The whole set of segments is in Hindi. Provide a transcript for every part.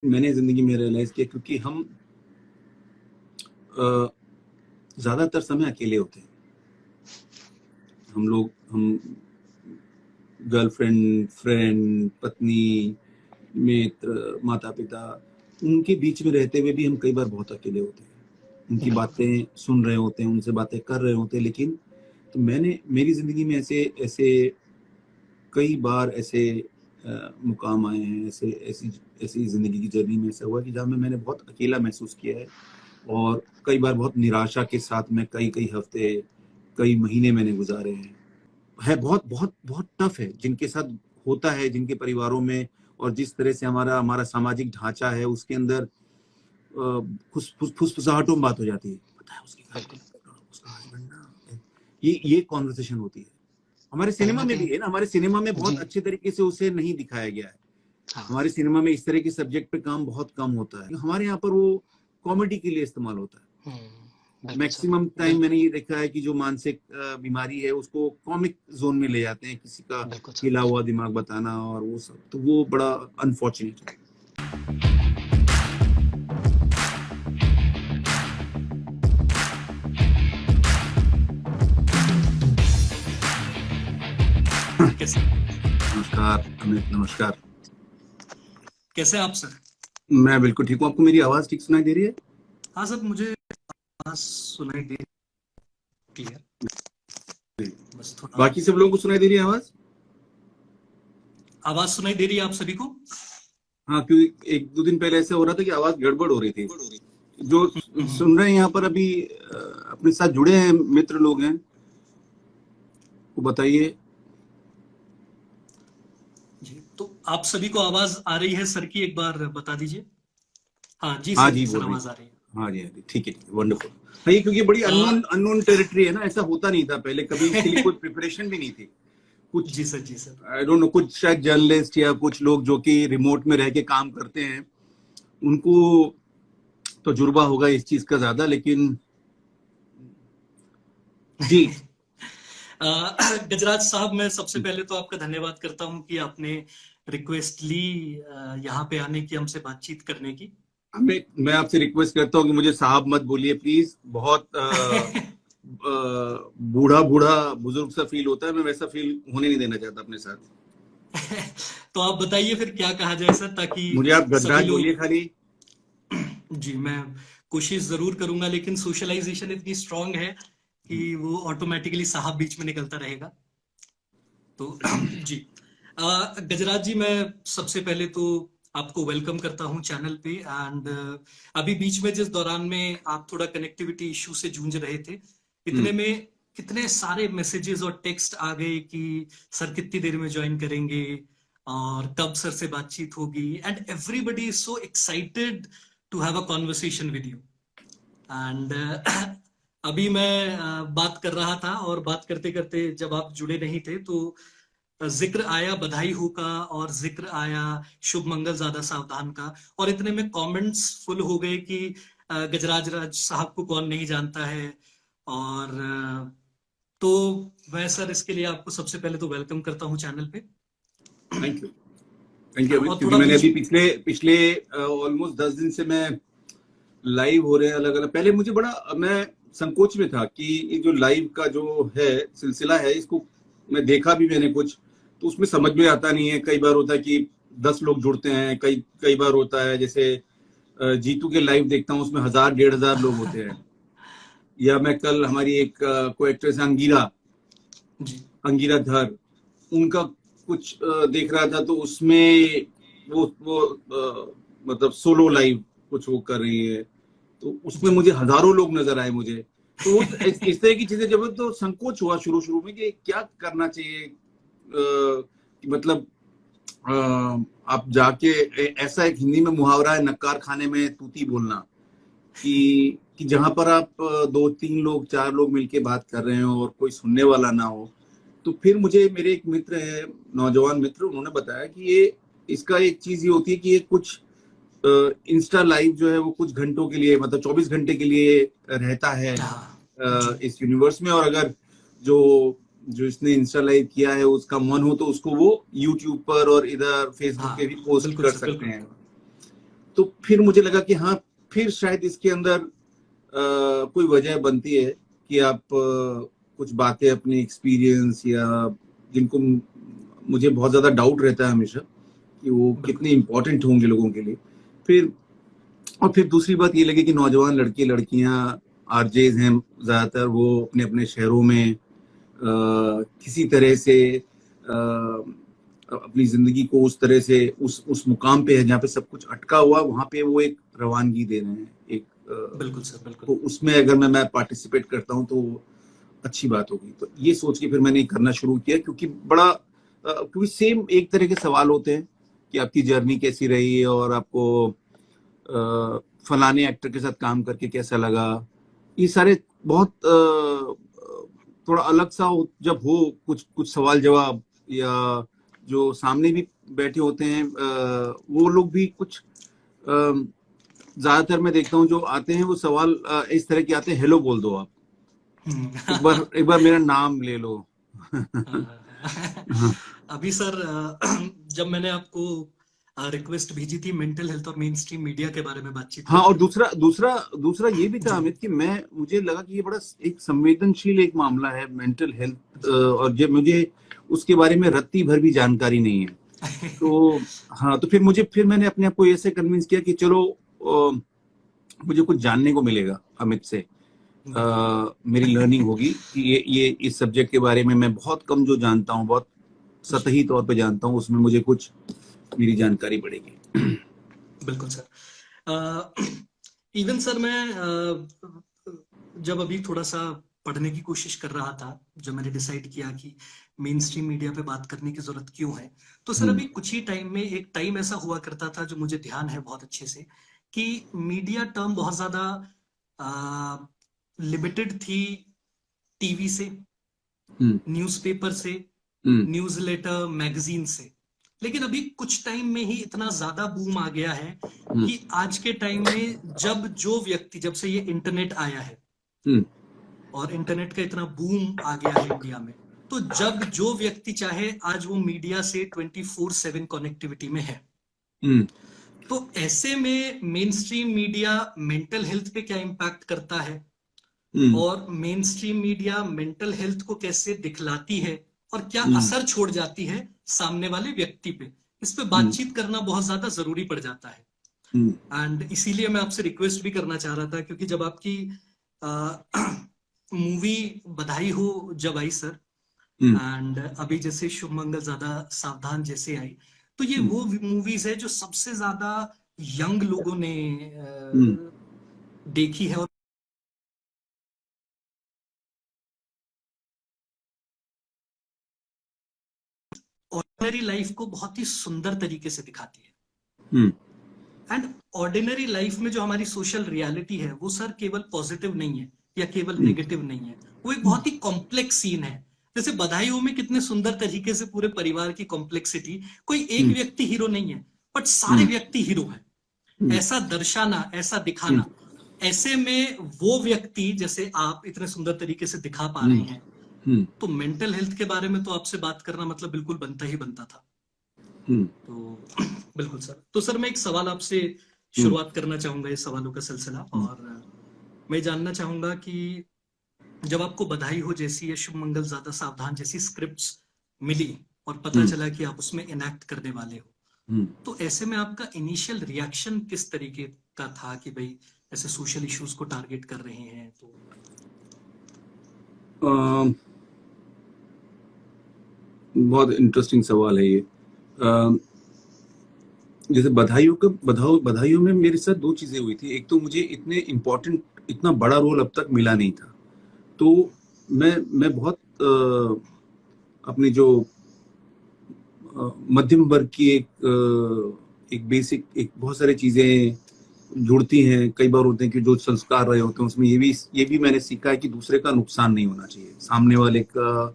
मैंने जिंदगी में रियलाइज किया, क्योंकि हम ज्यादातर समय अकेले होते हैं। हम गर्लफ्रेंड, फ्रेंड, पत्नी, मित्र, माता पिता, उनके बीच में रहते हुए भी हम कई बार बहुत अकेले होते हैं। उनकी बिल्कुल। बातें सुन रहे होते हैं, उनसे बातें कर रहे होते हैं, लेकिन तो मैंने मेरी जिंदगी में ऐसे ऐसे कई बार ऐसे मुकाम आए हैं, ऐसे ऐसी ऐसी जिंदगी की जर्नी में ऐसा हुआ कि जहाँ में मैंने बहुत अकेला महसूस किया है। और कई बार बहुत निराशा के साथ में कई कई हफ्ते, कई महीने मैंने गुजारे हैं। बहुत बहुत बहुत टफ है जिनके साथ होता है, जिनके परिवारों में, और जिस तरह से हमारा हमारा सामाजिक ढांचा है उसके अंदर फुसफुसाहटों में बात हो जाती है, पता है उसकी बिल्कुल। गर्लफ्रेंड, उसका हस्बैंड ना, ये कॉन्वर्सेशन होती है। हमारे कहीं सिनेमा न में भी कहीं। है ना, हमारे सिनेमा में बहुत जी। अच्छे तरीके से उसे नहीं दिखाया गया है। हाँ। हमारे सिनेमा में इस तरह के सब्जेक्ट पे काम बहुत कम होता है, हमारे यहाँ पर वो कॉमेडी के लिए इस्तेमाल होता है। बिल्कुल सर। मैक्सिमम टाइम बिल मैंने ये देखा है कि जो मानसिक बीमारी है उसको कॉमिक जोन में ले जाते हैं, किसी का बिल्कुल सर। हिला हुआ दिमाग बताना और वो सब, तो वो बड़ा अनफॉर्चुनेट है। कैसे नमस्कार अमित, नमस्कार। कैसे आप सर? मैं बिल्कुल ठीक हूँ। आपको मेरी आवाज ठीक सुनाई दे रही है? हाँ सर, मुझे आवाज़ सुनाई दे क्लियर। बस थोड़ा बाकी सब लोगों को सुनाई दे रही है आवाज? आवाज़ सुनाई दे रही है आप सभी को? हाँ, क्योंकि एक दो दिन पहले ऐसा हो रहा था कि आवाज गड़बड़ हो रही थी। जो सुन रहे हैं यहाँ पर अभी अपने साथ जुड़े हैं मित्र लोग हैं, वो बताइए। जी, तो आप सभी को आवाज़ आ रही है सर की, एक बार बता दीजिए। हाँ जी हाँ सर, जी, सर बोल रही आवाज़ आ है। रही है। हाँ जी, हाँ जी, ठीक है, वंडरफुल। हाँ, ये क्योंकि बड़ी अननोन अननोन टेरिटरी है ना, ऐसा होता नहीं था पहले कभी, इसके लिए कोई प्रिपरेशन भी नहीं थी कुछ। जी सर, जी सर। आई डोंट नो, कुछ शायद जर्नलिस्ट या कुछ लोग जो कि रिमोट में रह के काम करते हैं, उनको तजुर्बा होगा इस चीज का ज्यादा, लेकिन जी। गजराज साहब, मैं सबसे पहले तो आपका धन्यवाद करता हूं कि आपने रिक्वेस्ट ली यहाँ पे आने की, हमसे बातचीत करने की। मैं आपसे रिक्वेस्ट करता हूँ कि मुझे साहब मत बोलिए प्लीज। बहुत बूढ़ा बूढ़ा बुजुर्ग सा फील होता है, मैं वैसा फील होने नहीं देना चाहता अपने साथ। तो आप बताइए फिर क्या कहा जाए सर, ताकि मुझे आप सभी गजराज बोलिए लोग। खाली। जी, मैं कोशिश जरूर करूंगा, लेकिन सोशलाइजेशन इतनी स्ट्रांग है कि वो ऑटोमेटिकली साहब बीच में निकलता रहेगा। तो जी, गजराज जी, मैं सबसे पहले तो आपको वेलकम करता हूं चैनल पे। एंड अभी बीच में जिस दौरान में आप थोड़ा कनेक्टिविटी इशू से जूझ रहे थे, इतने में कितने सारे मैसेजेस और टेक्स्ट आ गए कि सर कितनी देर में ज्वाइन करेंगे और कब सर से बातचीत होगी, and everybody is so excited to have a conversation with you. And अभी मैं बात कर रहा था, और बात करते करते जब आप जुड़े नहीं थे तो जिक्र आया बधाई हो का, और जिक्र आया शुभ मंगल ज्यादा सावधान का, और इतने में कमेंट्स फुल हो गए कि गजराज राज साहब को कौन नहीं जानता है। और तो मैं सर इसके लिए आपको सबसे पहले तो वेलकम करता हूँ चैनल पे। Thank you. Thank you Amit, और क्योंकि थोड़ा मैंने बीच। अभी पिछले पिछले ऑलमोस्ट 10 दिन से मैं लाइव हो रहे हैं अलग अलग। पहले मुझे बड़ा, मैं संकोच में था कि ये जो लाइव का जो है सिलसिला है, इसको मैं देखा भी मैंने कुछ, तो उसमें समझ में आता नहीं है। कई बार होता है कि 10 लोग जुड़ते हैं, कई कई बार होता है जैसे जीतू के लाइव देखता हूँ उसमें 1000 1500 लोग होते हैं। या मैं कल हमारी एक को एक्ट्रेस अंगीरा जी। अंगीरा धर, उनका कुछ देख रहा था, तो उसमें वो मतलब सोलो लाइव कुछ वो कर रही है, तो उसमें जी। मुझे हजारों लोग नजर आए मुझे। तो इस तरह की चीजें जब, तो संकोच हुआ शुरू शुरू में कि क्या करना चाहिए। कि मतलब आप जाके ऐसा एक हिंदी में मुहावरा है, नक्कार खाने में तूती बोलना, कि जहां पर आप 2 3 लोग 4 लोग मिलके बात कर रहे हो और कोई सुनने वाला ना हो। तो फिर मुझे मेरे एक मित्र है, नौजवान मित्र, उन्होंने बताया कि ये इसका एक चीज ये होती है कि ये कुछ इंस्टा लाइव जो है वो कुछ घंटों के लिए, मतलब 24 घंटे के लिए रहता है हाँ जी। इस यूनिवर्स में। और अगर जो जो इसने इंस्टा लाइव किया है उसका मन हो तो उसको वो यूट्यूब पर और इधर फेसबुक पे भी हाँ पोस्ट बिल्कुल कर सर, सकते बिल्कुल। हैं। तो फिर मुझे लगा कि हाँ, फिर शायद इसके अंदर कोई वजह बनती है कि आप कुछ बातें अपने एक्सपीरियंस या जिनको मुझे बहुत ज्यादा डाउट रहता है हमेशा कि वो कितने इम्पोर्टेंट होंगे लोगों के लिए। फिर दूसरी बात ये लगी कि नौजवान लड़के लड़कियां आरजेज हैं ज्यादातर, वो अपने अपने शहरों में किसी तरह से अपनी जिंदगी को उस तरह से उस मुकाम पे है जहाँ पे सब कुछ अटका हुआ, वहां पे वो एक रवानगी दे रहे हैं एक बिल्कुल सर, बिल्कुल। तो उसमें अगर मैं पार्टिसिपेट करता हूँ तो अच्छी बात होगी। तो ये सोच के फिर मैंने करना शुरू किया, क्योंकि क्योंकि सेम एक तरह के सवाल होते हैं कि आपकी जर्नी कैसी रही और आपको फलाने एक्टर के साथ काम करके कैसा लगा। ये सारे बहुत थोड़ा अलग सा जब हो कुछ सवाल जवाब, या जो सामने भी बैठे होते हैं वो लोग भी कुछ ज्यादातर मैं देखता हूँ जो आते हैं वो सवाल इस तरह के आते हैं, हेलो बोल दो आप, एक बार मेरा नाम ले लो। अभी सर जब मैंने आपको रिक्वेस्ट भेजी थी मेंटल हेल्थ और मेन स्ट्रीम मीडिया के बारे में बातचीत, हाँ, और दूसरा ये भी था अमित कि मुझे लगा कि ये बड़ा एक संवेदनशील एक मामला है मेंटल हेल्थ, और जब मुझे उसके बारे में रत्ती भर भी जानकारी नहीं है। तो हाँ, तो फिर मैंने अपने आप को ऐसे कन्विंस किया कि चलो मुझे कुछ जानने को मिलेगा अमित से, मेरी लर्निंग होगी कि ये इस सब्जेक्ट के बारे में मैं बहुत कम जो जानता हूँ, बहुत सतही तौर पे जानता हूँ, उसमें मुझे कुछ मेरी जानकारी बढ़ेगी। बिल्कुल सर। इवन सर मैं जब अभी थोड़ा सा पढ़ने की कोशिश कर रहा था, जब मैंने डिसाइड किया कि मेन स्ट्रीम मीडिया पे बात करने की जरूरत क्यों है, तो सर अभी कुछ ही टाइम में एक टाइम ऐसा हुआ करता था जो मुझे ध्यान है बहुत अच्छे से, कि मीडिया टर्म बहुत ज्यादा लिमिटेड थी टीवी से, न्यूज़पेपर से, न्यूज़लेटर, मैगजीन से। लेकिन अभी कुछ टाइम में ही इतना ज्यादा बूम आ गया है कि आज के टाइम में जब से ये इंटरनेट आया है और इंटरनेट का इतना बूम आ गया है इंडिया में, तो जब जो व्यक्ति चाहे आज वो मीडिया से 24/7 कनेक्टिविटी में है। तो ऐसे में main stream media mental health पे क्या इम्पैक्ट करता है और main stream media mental health को कैसे दिखलाती है और क्या असर छोड़ जाती है सामने वाले व्यक्ति पे, इस पे बातचीत करना बहुत ज्यादा जरूरी पड़ जाता है। एंड इसीलिए मैं आपसे रिक्वेस्ट भी करना चाह रहा था, क्योंकि जब आपकी मूवी बधाई हो जब आई सर, एंड अभी जैसे शुभ मंगल ज्यादा सावधान जैसे आई, तो ये वो मूवीज है जो सबसे ज्यादा यंग लोगों ने देखी है और ऑर्डिनरी लाइफ को बहुत ही सुंदर तरीके से दिखाती है। एंड ऑर्डिनरी लाइफ में जो हमारी सोशल रियलिटी है वो सर केवल पॉजिटिव नहीं है या केवल नेगेटिव नहीं है, वो एक बहुत ही कॉम्प्लेक्स सीन है। जैसे बधाइयों में कितने सुंदर तरीके से पूरे परिवार की कॉम्प्लेक्सिटी, कोई एक व्यक्ति हीरो नहीं है बट सारे व्यक्ति हीरो है, ऐसा दर्शाना, ऐसा दिखाना। ऐसे में वो व्यक्ति जैसे आप इतने सुंदर तरीके से दिखा पा रहे हैं, तो मेंटल हेल्थ के बारे में तो आपसे बात करना मतलब बिल्कुल बनता ही बनता था। तो बिल्कुल सर। तो सर मैं एक सवाल आपसे शुरुआत करना चाहूंगा, इस सवालों का सिलसिला, और मैं जानना चाहूंगा कि जब आपको बधाई हो जैसी या शुभ मंगल ज्यादा सावधान जैसी स्क्रिप्ट्स मिली और पता चला कि आप उसमें इनैक्ट करने वाले हो, तो ऐसे में आपका इनिशियल रिएक्शन किस तरीके का था कि भाई ऐसे सोशल इश्यूज को टारगेट कर रहे हैं? तो बहुत इंटरेस्टिंग सवाल है ये। जैसे बधाइयों में मेरे साथ दो चीजें हुई थी। एक तो मुझे इतना बड़ा रोल अब तक मिला नहीं था, तो मैं बहुत अपनी जो मध्यम वर्ग की एक बेसिक बहुत सारी चीजें जुड़ती हैं, कई बार होते हैं कि जो संस्कार रहे होते हैं उसमें ये भी मैंने सीखा है कि दूसरे का नुकसान नहीं होना चाहिए, सामने वाले का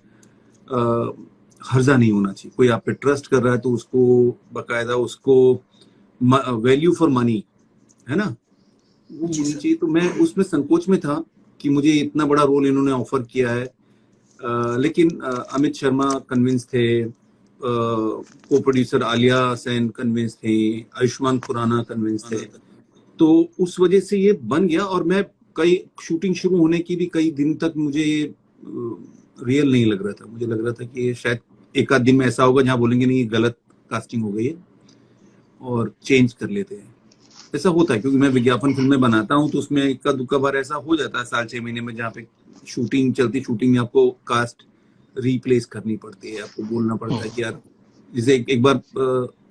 हर्जा नहीं होना चाहिए। कोई आप पे ट्रस्ट कर रहा है तो उसको बकायदा उसको वैल्यू फॉर मनी, है ना, वो होनी चाहिए। तो मैं उसमें संकोच में था कि मुझे इतना बड़ा रोल इन्होंने ऑफर किया है, लेकिन अमित शर्मा कन्विंस थे, को प्रोड्यूसर आलिया सेन कन्विंस थे, आयुष्मान खुराना कन्विंस थे, तो उस वजह से ये बन गया। और मैं कई शूटिंग शुरू होने की भी कई दिन तक मुझे ये रियल नहीं लग रहा था। मुझे लग रहा था कि ये शायद एक आध दिन में ऐसा होगा जहाँ बोलेंगे नहीं, ये गलत कास्टिंग हो गई है और चेंज कर लेते हैं। ऐसा होता है क्योंकि मैं विज्ञापन फिल्में बनाता हूँ, तो उसमें इक्का दुक्का बार ऐसा हो जाता है साल 6 महीने में, जहाँ पे शूटिंग चलती, शूटिंग में आपको कास्ट रिप्लेस करनी पड़ती है, आपको बोलना पड़ता है कि यार, जैसे एक बार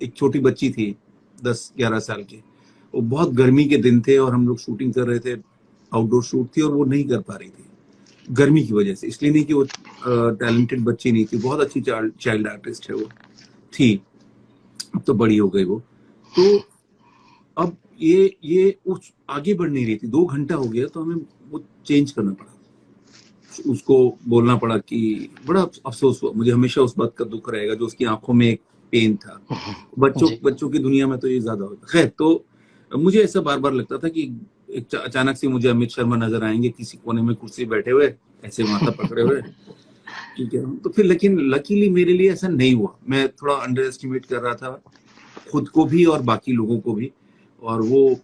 एक छोटी बच्ची थी 10-11 साल की, वो बहुत गर्मी के दिन थे और हम लोग शूटिंग कर रहे थे, आउटडोर शूट थी, और वो नहीं कर पा रही थी गर्मी की वजह से। इसलिए नहीं कि वो टैलेंटेड बच्ची नहीं थी, बहुत अच्छी चाइल्ड आर्टिस्ट है वो थी, अब तो बड़ी हो गई वो। तो अब ये उस आगे बढ़ नहीं रही थी, 2 घंटा हो गया, तो हमें वो चेंज करना पड़ा, उसको बोलना पड़ा कि बड़ा अफसोस हुआ मुझे, हमेशा उस बात का दुख रहेगा जो उसकी आंखों में एक पेन था। बच्चों की दुनिया में तो ये ज्यादा होता। खैर, तो मुझे ऐसा बार बार लगता था कि अचानक से मुझे अमित शर्मा नजर आएंगे किसी कोने में कुर्सी बैठे हुए, ऐसे माथा पकड़े हुए, ठीक है। तो फिर लेकिन लकीली मेरे लिए ऐसा नहीं हुआ। मैं थोड़ा अंडर एस्टिमेट कर रहा था खुद को भी और बाकी लोगों को भी, और वो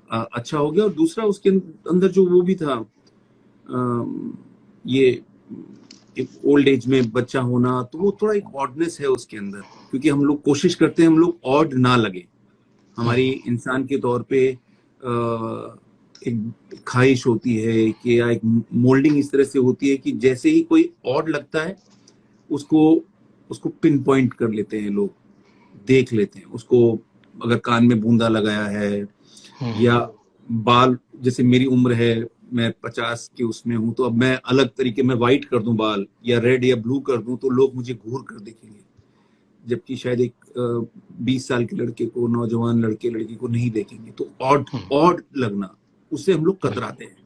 अच्छा हो गया। और दूसरा, उसके अंदर जो वो भी था, ये एक ओल्ड एज में बच्चा होना, तो वो थोड़ा एक ऑडनेस है उसके अंदर, क्योंकि हम लोग कोशिश करते हैं हम लोग ऑड ना लगे। हमारी इंसान के तौर पे एक ख्वाहिश होती है कि, या एक मोल्डिंग इस तरह से होती है कि जैसे ही कोई ऑड लगता है उसको उसको पिन पॉइंट कर लेते हैं लोग, देख लेते हैं उसको। अगर कान में बूंदा लगाया है या बाल, जैसे मेरी उम्र है, मैं 50 के उसमें हूं, तो अब मैं अलग तरीके में व्हाइट कर दूं बाल या रेड या ब्लू कर दूं, तो लोग मुझे घूर कर देखेंगे, जबकि शायद एक 20 साल के लड़के को, नौजवान लड़के लड़की को नहीं देखेंगे। तो ऑड लगना, उससे हम लोग कतराते हैं,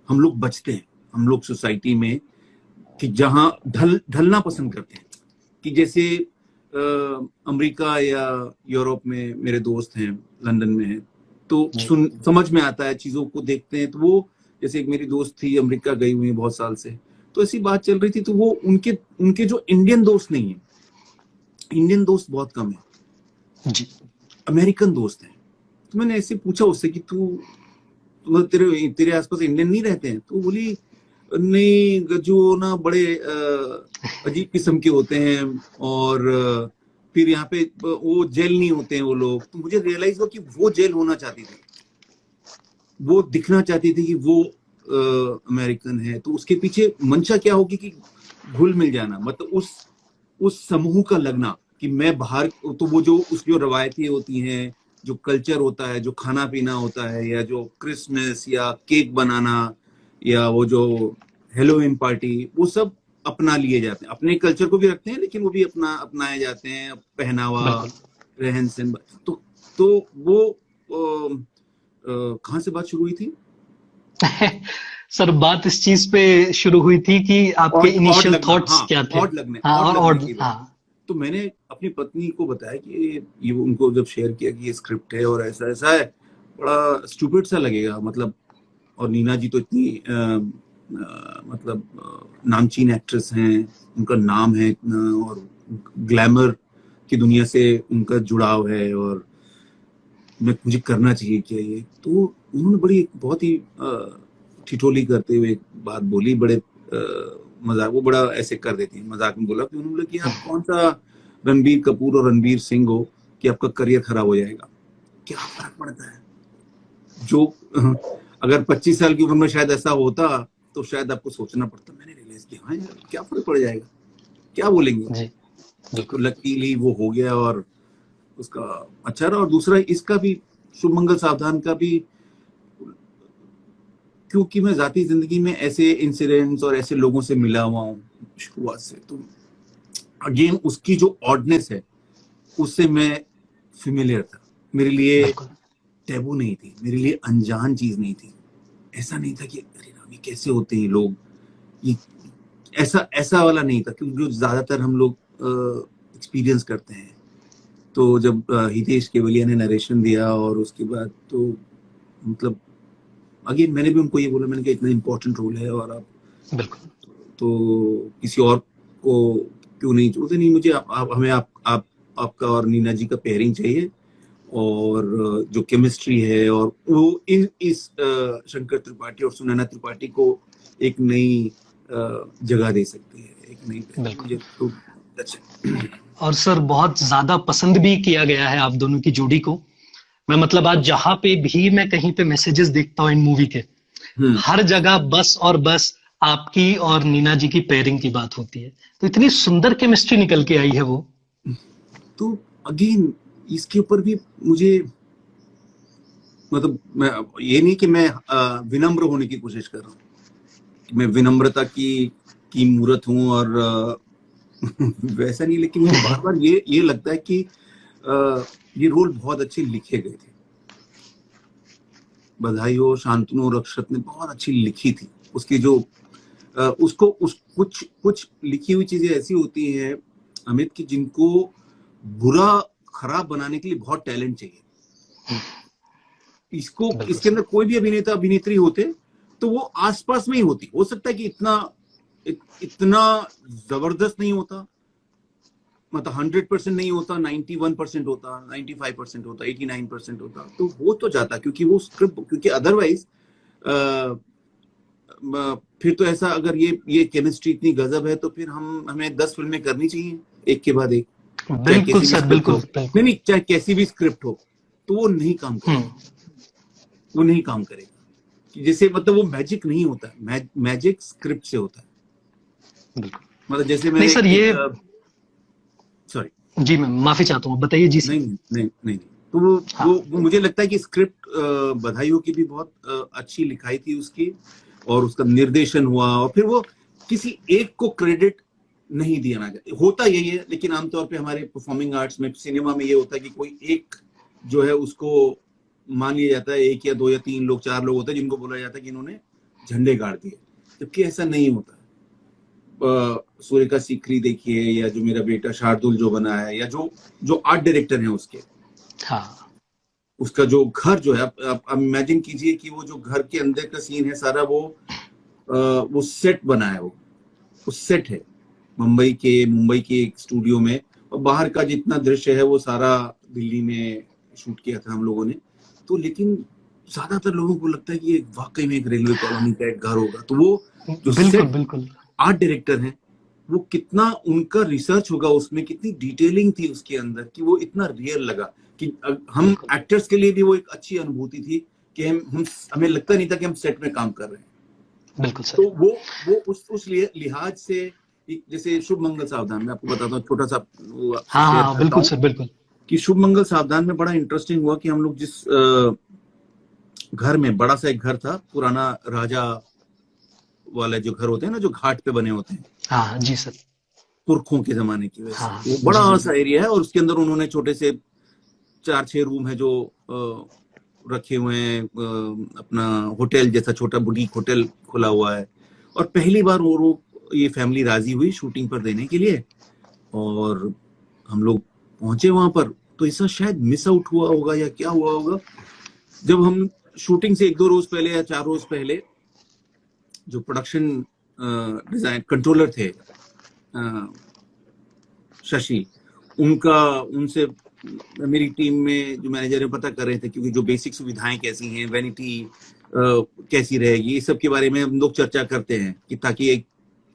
हम लोग बचते हैं, हम लोग सोसाइटी में कि जहां ढलना पसंद करते हैं। कि जैसे अमेरिका या यूरोप में मेरे दोस्त हैं, लंदन में हैं, तो समझ में आता है, चीजों को देखते हैं। तो वो, जैसे एक मेरी दोस्त थी, अमेरिका गई हुई है बहुत साल से, तो ऐसी बात चल रही थी, तो वो उनके जो इंडियन दोस्त नहीं है, इंडियन दोस्त बहुत कम है जी, अमेरिकन दोस्त हैं। तो मैंने ऐसे पूछा उससे कि तू तेरे आसपास इंडियन नहीं रहते हैं? तो बोली नहीं, जो ना बड़े अजीब किस्म के होते हैं, और फिर यहाँ पे वो जेल नहीं होते हैं वो लोग। तो मुझे रियलाइज हुआ कि वो जेल होना चाहती थी, वो दिखना चाहती थी कि वो अमेरिकन है। तो उसके पीछे मंशा क्या होगी कि घुल मिल जाना, मतलब उस समूह का लगना कि मैं बाहर। तो वो जो उसकी जो रवायतें होती हैं, जो कल्चर होता है, जो खाना पीना होता है, या जो क्रिसमस या केक बनाना, या वो जो हेलोवीन पार्टी, वो सब अपना लिए जाते हैं। अपने कल्चर को भी रखते हैं, लेकिन वो भी अपनाए जाते हैं, पहनावा, रहन सहन। तो वो कहाँ से बात शुरू हुई थी? सर, बात इस चीज पे शुरू हुई थी कि आपके इनिशियल थॉट्स क्या थे। ऑड लगने। तो मैंने अपनी पत्नी को बताया कि ये उनको जब शेयर किया कि ये स्क्रिप्ट है और ऐसा ऐसा है, बड़ा स्टूपिड सा लगेगा, मतलब। और नीना जी तो इतनी मतलब नामचीन एक्ट्रेस हैं, उनका नाम है इतना, और ग्लैमर की दुनिया से उनका जुड़ाव है, और मुझे करना चाहिए क्या ये। तो उन्होंने बड़ी बहुत ही ठिठोली करते हुए एक बात बोली, बड़े मजाक, वो बड़ा ऐसे कर देती है, मजाक में बोला कि उन्होंने बोला कि आप कौन सा रणबीर कपूर और रणबीर सिंह हो कि आपका करियर खराब हो जाएगा, क्या फर्क पड़ता है। जो अगर 25 साल की उम्र में शायद ऐसा होता तो शायद आपको सोचना पड़ता। मैंने रियलाइज किया, हाँ यार, क्या फर्क पड़ जाएगा, क्या बोलेंगे। तो लकीली वो हो गया और उसका अच्छा रहा। और दूसरा, इसका भी, शुभमंगल सावधान का भी, क्योंकि मैं जाती जिंदगी में ऐसे इंसिडेंट्स और ऐसे लोगों से मिला हुआ हूँ शुरुआत से, तो अगेन उसकी जो ऑडनेस है उससे मैं फेमिलियर था। मेरे लिए टैबू नहीं थी, मेरे लिए अनजान चीज नहीं थी। ऐसा नहीं था कि अरे राम, ये कैसे होते हैं लोग, ये ऐसा वाला नहीं था, क्योंकि जो ज्यादातर हम लोग एक्सपीरियंस करते हैं। तो जब हितेश केवलिया ने नरेशन दिया, और उसके बाद तो मतलब अगेन मैंने भी उनको ये बोला, मैंने कहा इतना इम्पोर्टेंट रोल है और आप बिल्कुल तो किसी और को क्यों नहीं बोलते नहीं मुझे हमें आपका और नीना जी का पेयरिंग चाहिए, और जो केमिस्ट्री है, और वो इस शंकर त्रिपाठी और सुनैना त्रिपाठी को एक नई जगह दे सकती है, एक नई। बिल्कुल। तो अच्छा। और सर बहुत ज्यादा पसंद भी किया गया है आप दोनों की जोड़ी को। मैं मतलब आज जहां पे भी मैं कहीं पे मैसेजेस देखता हूँ इन मूवी के, हर जगह बस और बस आपकी और नीना जी की पेयरिंग की बात होती है। तो इतनी सुंदर केमिस्ट्री निकल के आई है वो। तो अगेन इसके ऊपर भी मुझे मतलब मैं ये नहीं कि मैं विनम्र होने की कोशिश कर रहा हूँ, कि मैं विनम्रता की मूर्त हूँ और वैसा नहीं, लेकिन मुझे बार बार ये लगता है कि ये रोल बहुत अच्छे लिखे गए थे। बधाई हो, शांतनु और अक्षत ने बहुत अच्छी लिखी थी। उसकी जो कुछ लिखी हुई चीजें ऐसी होती हैं अमित की, जिनको बुरा खराब बनाने के लिए बहुत टैलेंट चाहिए। इसके अंदर कोई भी अभिनेता अभिनेत्री होते तो वो आसपास में ही होती। हो सकता है कि इतना जबरदस्त नहीं होता, मतलब 100% नहीं होता, 91% होता, 95% होता, 89% होता, तो हो तो जाता, क्योंकि वो स्क्रिप्ट, क्योंकि अदरवाइज फिर तो ऐसा, अगर ये केमिस्ट्री इतनी गजब है तो फिर हमें 10 फिल्में करनी चाहिए एक के बाद एक। बिल्कुल सर, बिल्कुल। नहीं, चाहे कैसी भी स्क्रिप्ट हो, तो वो नहीं काम करेगा, वो नहीं काम करेगा। जैसे मतलब वो मैजिक नहीं होता, मैजिक स्क्रिप्ट से होता है। बिल्कुल। मतलब जैसे नहीं सर, ये सॉरी जी मैं माफी चाहता हूँ, बताइए जी सर। नहीं तो वो मुझे लगता है कि स्क्रिप्ट बधाइयों की भी बहुत अच्छी लिखाई थी उसकी, और उसका निर्देशन हुआ, और फिर वो किसी एक को क्रेडिट नहीं दिया ना होता यही है, लेकिन आमतौर पे हमारे परफॉर्मिंग आर्ट्स में, सिनेमा में ये होता है कि कोई एक जो है उसको मान लिया जाता है, एक या दो या तीन लोग, चार लोग होते हैं जिनको बोला जाता है कि इन्होंने झंडे गाड़ दिए, जबकि ऐसा नहीं होता। सूर्य का सीकरी देखिए, या जो मेरा बेटा शार्दुल जो बना है, या जो आर्ट डायरेक्टर है उसके, हाँ, उसका जो घर जो है, आप इमेजिन कीजिए कि वो जो घर के अंदर का सीन है सारा, वो सेट बना है, वो सेट है मुंबई के एक स्टूडियो में, और बाहर का जितना दृश्य है वो सारा दिल्ली में शूट किया था हम लोगों ने। तो लेकिन ज्यादातर लोगों को लगता है कि ये वाकई में एक रेलवे कॉलोनी का एक घर होगा। तो वो जो बिल्कुल आर्ट डायरेक्टर हैं, वो कितना उनका रिसर्च होगा उसमें, कितनी डिटेलिंग थी उसके अंदर, कि वो इतना रियल लगा कि हम एक्टर्स के लिए भी वो एक अच्छी अनुभूति थी कि हमें लगता नहीं था कि हम सेट में काम कर रहे हैं। बिल्कुल सर। तो वो उस लिहाज से, जैसे शुभ मंगल सावधान में आपको बताता हूँ, छोटा सा हाँ, बिल्कुल सर, बिल्कुल। कि शुभ मंगल सावधान में बड़ा इंटरेस्टिंग हुआ कि हम लोग जिस घर में, बड़ा सा एक घर था, पुराना राजा वाले जो घर होते हैं ना, जो घाट पे बने होते हैं, हाँ जी सर, पुरखों के जमाने की वजह से, हाँ, वो बड़ा सा एरिया है, और उसके अंदर उन्होंने छोटे से 4-6 रूम है जो रखे हुए हैं, अपना होटल जैसा छोटा बुटीक होटल खुला हुआ है। और पहली बार वो ये फैमिली राजी हुई शूटिंग पर देने के लिए, और हम लोग पहुंचे वहां पर, तो ऐसा शायद मिस आउट हुआ होगा या क्या हुआ होगा, जब हम शूटिंग से 1-2 रोज पहले या 4 रोज पहले, जो प्रोडक्शन डिजाइन कंट्रोलर थे शशि, उनसे मेरी टीम में जो मैनेजर है पता कर रहे थे, क्योंकि जो बेसिक सुविधाएं कैसी हैं, वैनिटी कैसी रहेगी, इस सब के बारे में हम लोग चर्चा करते हैं, कि ताकि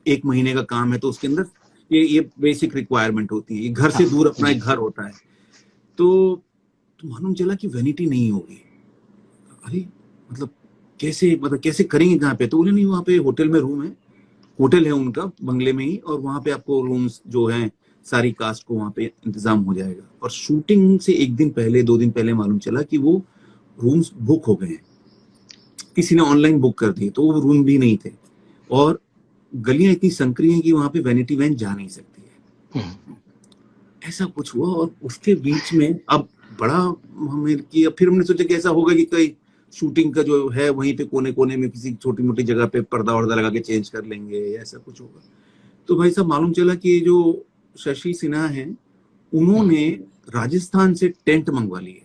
एक महीने का काम है तो उसके अंदर ये बेसिक रिक्वायरमेंट होती है, घर से दूर अपना एक घर होता है। तो मालूम चला कि वैनिटी नहीं होगी। अरे मतलब कैसे करेंगे कहाँ पे? तो उन्हें नहीं, वहाँ पे होटल में रूम है, होटल है उनका बंगले में ही, और वहाँ पे आपको रूम्स जो हैं सारी कास्ट को वहाँ पे इंतजाम हो जाएगा। और शूटिंग से 1 दिन पहले 2 दिन पहले मालूम चला कि वो रूम्स बुक हो गए हैं, किसी ने ऑनलाइन बुक कर दिए, तो वो रूम भी नहीं थे, और गलियां इतनी संकरी हैं कि वहाँ पे वैनिटी वैन जा नहीं सकती है। ऐसा कुछ हुआ, और उसके बीच में अब बड़ा हमें कि फिर हमने सोचा कि ऐसा होगा कि कई शूटिंग का जो है वहीं पे कोने कोने में किसी छोटी मोटी जगह पे पर्दा वर्दा लगा के चेंज कर लेंगे, या ऐसा कुछ होगा। तो भाई साहब मालूम चला कि जो शशि सिन्हा हैं, उन्होंने राजस्थान से टेंट मंगवा लिए,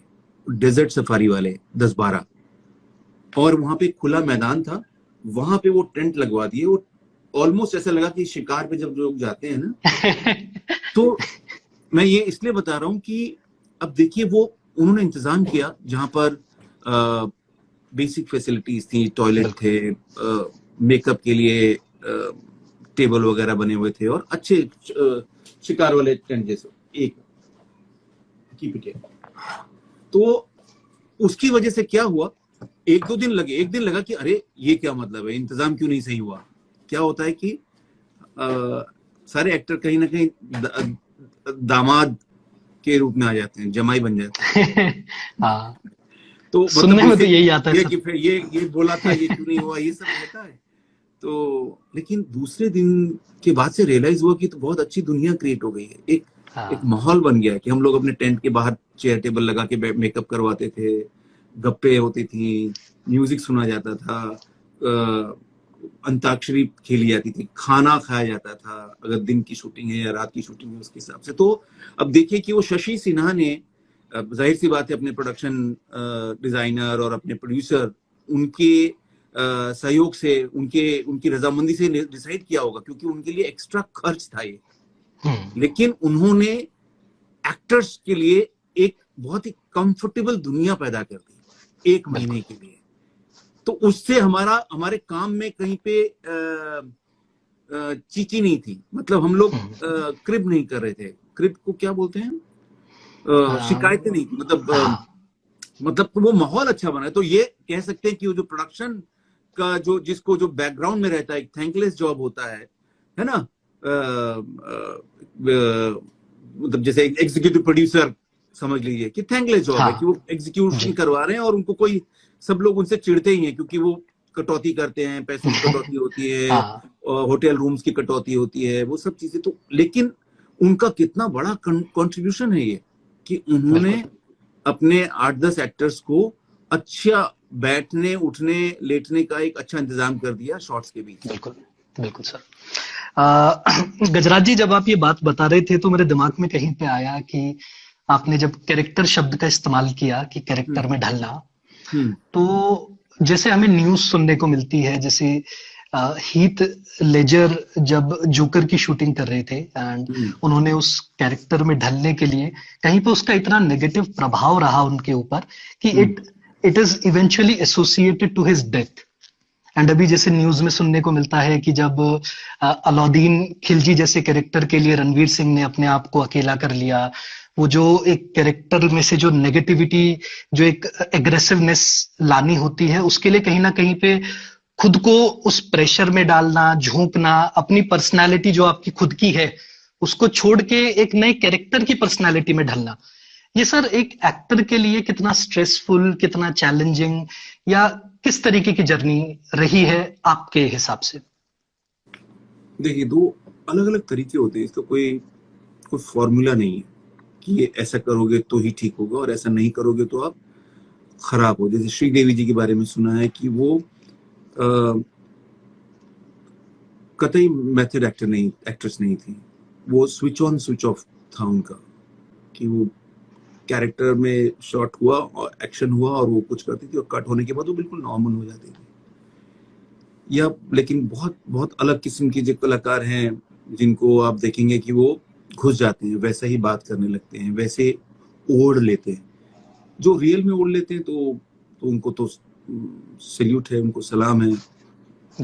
डेजर्ट सफारी वाले 10-12, और वहां पे खुला मैदान था, वहां पे वो टेंट लगवा दिए। वो ऑलमोस्ट ऐसा लगा कि शिकार पे जब लोग जाते हैं ना तो मैं ये इसलिए बता रहा हूँ कि अब देखिए वो उन्होंने इंतजाम किया जहां पर बेसिक फैसिलिटीज थी, टॉयलेट थे, मेकअप के लिए टेबल वगैरह बने हुए थे और अच्छे शिकार वाले टेंट जैसे एक कीप इट। तो उसकी वजह से क्या हुआ, एक दिन लगा कि अरे ये क्या मतलब है, इंतजाम क्यों नहीं सही हुआ। क्या होता है कि सारे एक्टर कहीं ना कहीं दामाद के रूप में आ जाते हैं, जमाई बन जाते हैं। हाँ, तो सुनने में तो यही आता है ये सब। कि फिर ये बोला था, ये क्यों नहीं हुआ, ये सब होता है। तो लेकिन दूसरे दिन के बाद से रियलाइज हुआ कि तो बहुत अच्छी दुनिया क्रिएट हो गई है, एक माहौल बन गया है कि हम लोग अपने टेंट के बाहर चेयर टेबल लगा के मेकअप करवाते थे, गप्पे होती थी, म्यूजिक सुना जाता था, अंताक्षरी खेली जाती थी, खाना खाया जाता था, अगर दिन की शूटिंग है या रात की शूटिंग है उसके हिसाब से। तो अब देखिए कि वो शशि सिन्हा ने, जाहिर सी बात है, अपने प्रोडक्शन डिजाइनर और अपने प्रोड्यूसर उनके सहयोग से, उनकी रजामंदी से डिसाइड किया होगा, क्योंकि उनके लिए एक्स्ट्रा खर्च था ये। लेकिन उन्होंने एक्टर्स के लिए एक बहुत ही कंफर्टेबल दुनिया पैदा कर दी 1 महीने के लिए। तो उससे हमारे काम में कहीं पे चीची नहीं थी, मतलब हम लोग क्रिब नहीं कर रहे थे, क्रिब को क्या बोलते हैं, शिकायतें नहीं थी, मतलब तो वो माहौल अच्छा बना है। तो ये कह सकते हैं कि वो जो प्रोडक्शन का जो बैकग्राउंड में रहता है, एक थैंकलेस जॉब होता है ना, मतलब जैसे एग्जीक्यूटिव प्रोड्यूसर समझ लीजिए कि थैंकलेस जॉब है कि वो एग्जीक्यूशन करवा रहे हैं और उनको कोई, सब लोग उनसे चिढ़ते ही हैं क्योंकि वो कटौती करते हैं, पैसों की कटौती होती है, होटल रूम्स की कटौती होती है, वो सब चीजें। तो लेकिन उनका कितना बड़ा कंट्रीब्यूशन है ये कि उन्होंने अपने 8-10 एक्टर्स को अच्छा बैठने, उठने, लेटने का एक अच्छा इंतजाम कर दिया शॉट्स के बीच। बिल्कुल बिल्कुल सर। गजराज जी, जब आप ये बात बता रहे थे तो मेरे दिमाग में कहीं पे आया कि आपने जब कैरेक्टर शब्द का इस्तेमाल किया कि कैरेक्टर में ढलना, तो जैसे हमें न्यूज सुनने को मिलती है, जैसे हीथ लेजर जब जोकर की शूटिंग कर रहे थे एंड उन्होंने उस कैरेक्टर में ढलने के लिए कहीं पे उसका इतना नेगेटिव प्रभाव रहा उनके ऊपर कि it is eventually associated to his death. And अभी जैसे न्यूज में सुनने को मिलता है कि जब अलाउद्दीन खिलजी जैसे कैरेक्टर के लिए रणवीर सिंह ने अपने आप को अकेला कर लिया, वो जो एक कैरेक्टर में से जो नेगेटिविटी, जो एक एग्रेसिवनेस लानी होती है, उसके लिए कहीं ना कहीं पे खुद को उस प्रेशर में डालना, झोंकना, अपनी पर्सनालिटी जो आपकी खुद की है उसको छोड़ के एक नए कैरेक्टर की पर्सनालिटी में ढलना, ये सर एक एक्टर के लिए कितना स्ट्रेसफुल, कितना चैलेंजिंग, या किस तरीके की जर्नी रही है आपके हिसाब से? देखिए, 2 अलग अलग तरीके होते हैं, इसका कोई फॉर्मूला नहीं है कि ये ऐसा करोगे तो ही ठीक होगा और ऐसा नहीं करोगे तो आप खराब हो। जैसे श्रीदेवी जी के बारे में सुना है कि वो कतई मेथड एक्ट्रेस नहीं थी, वो स्विच ऑन स्विच ऑफ था उनका, कि वो कैरेक्टर में शॉट हुआ और एक्शन हुआ और वो कुछ करती थी और कट होने के बाद वो बिल्कुल नॉर्मल हो जाती थी। या लेकिन बहुत बहुत अलग किस्म के जो कलाकार हैं जिनको आप देखेंगे कि वो घुस जाते हैं, वैसा ही बात करने लगते हैं, वैसे ओढ़ लेते हैं। जो रियल में ओढ़ लेते हैं तो उनको तो सैल्यूट है, उनको सलाम है।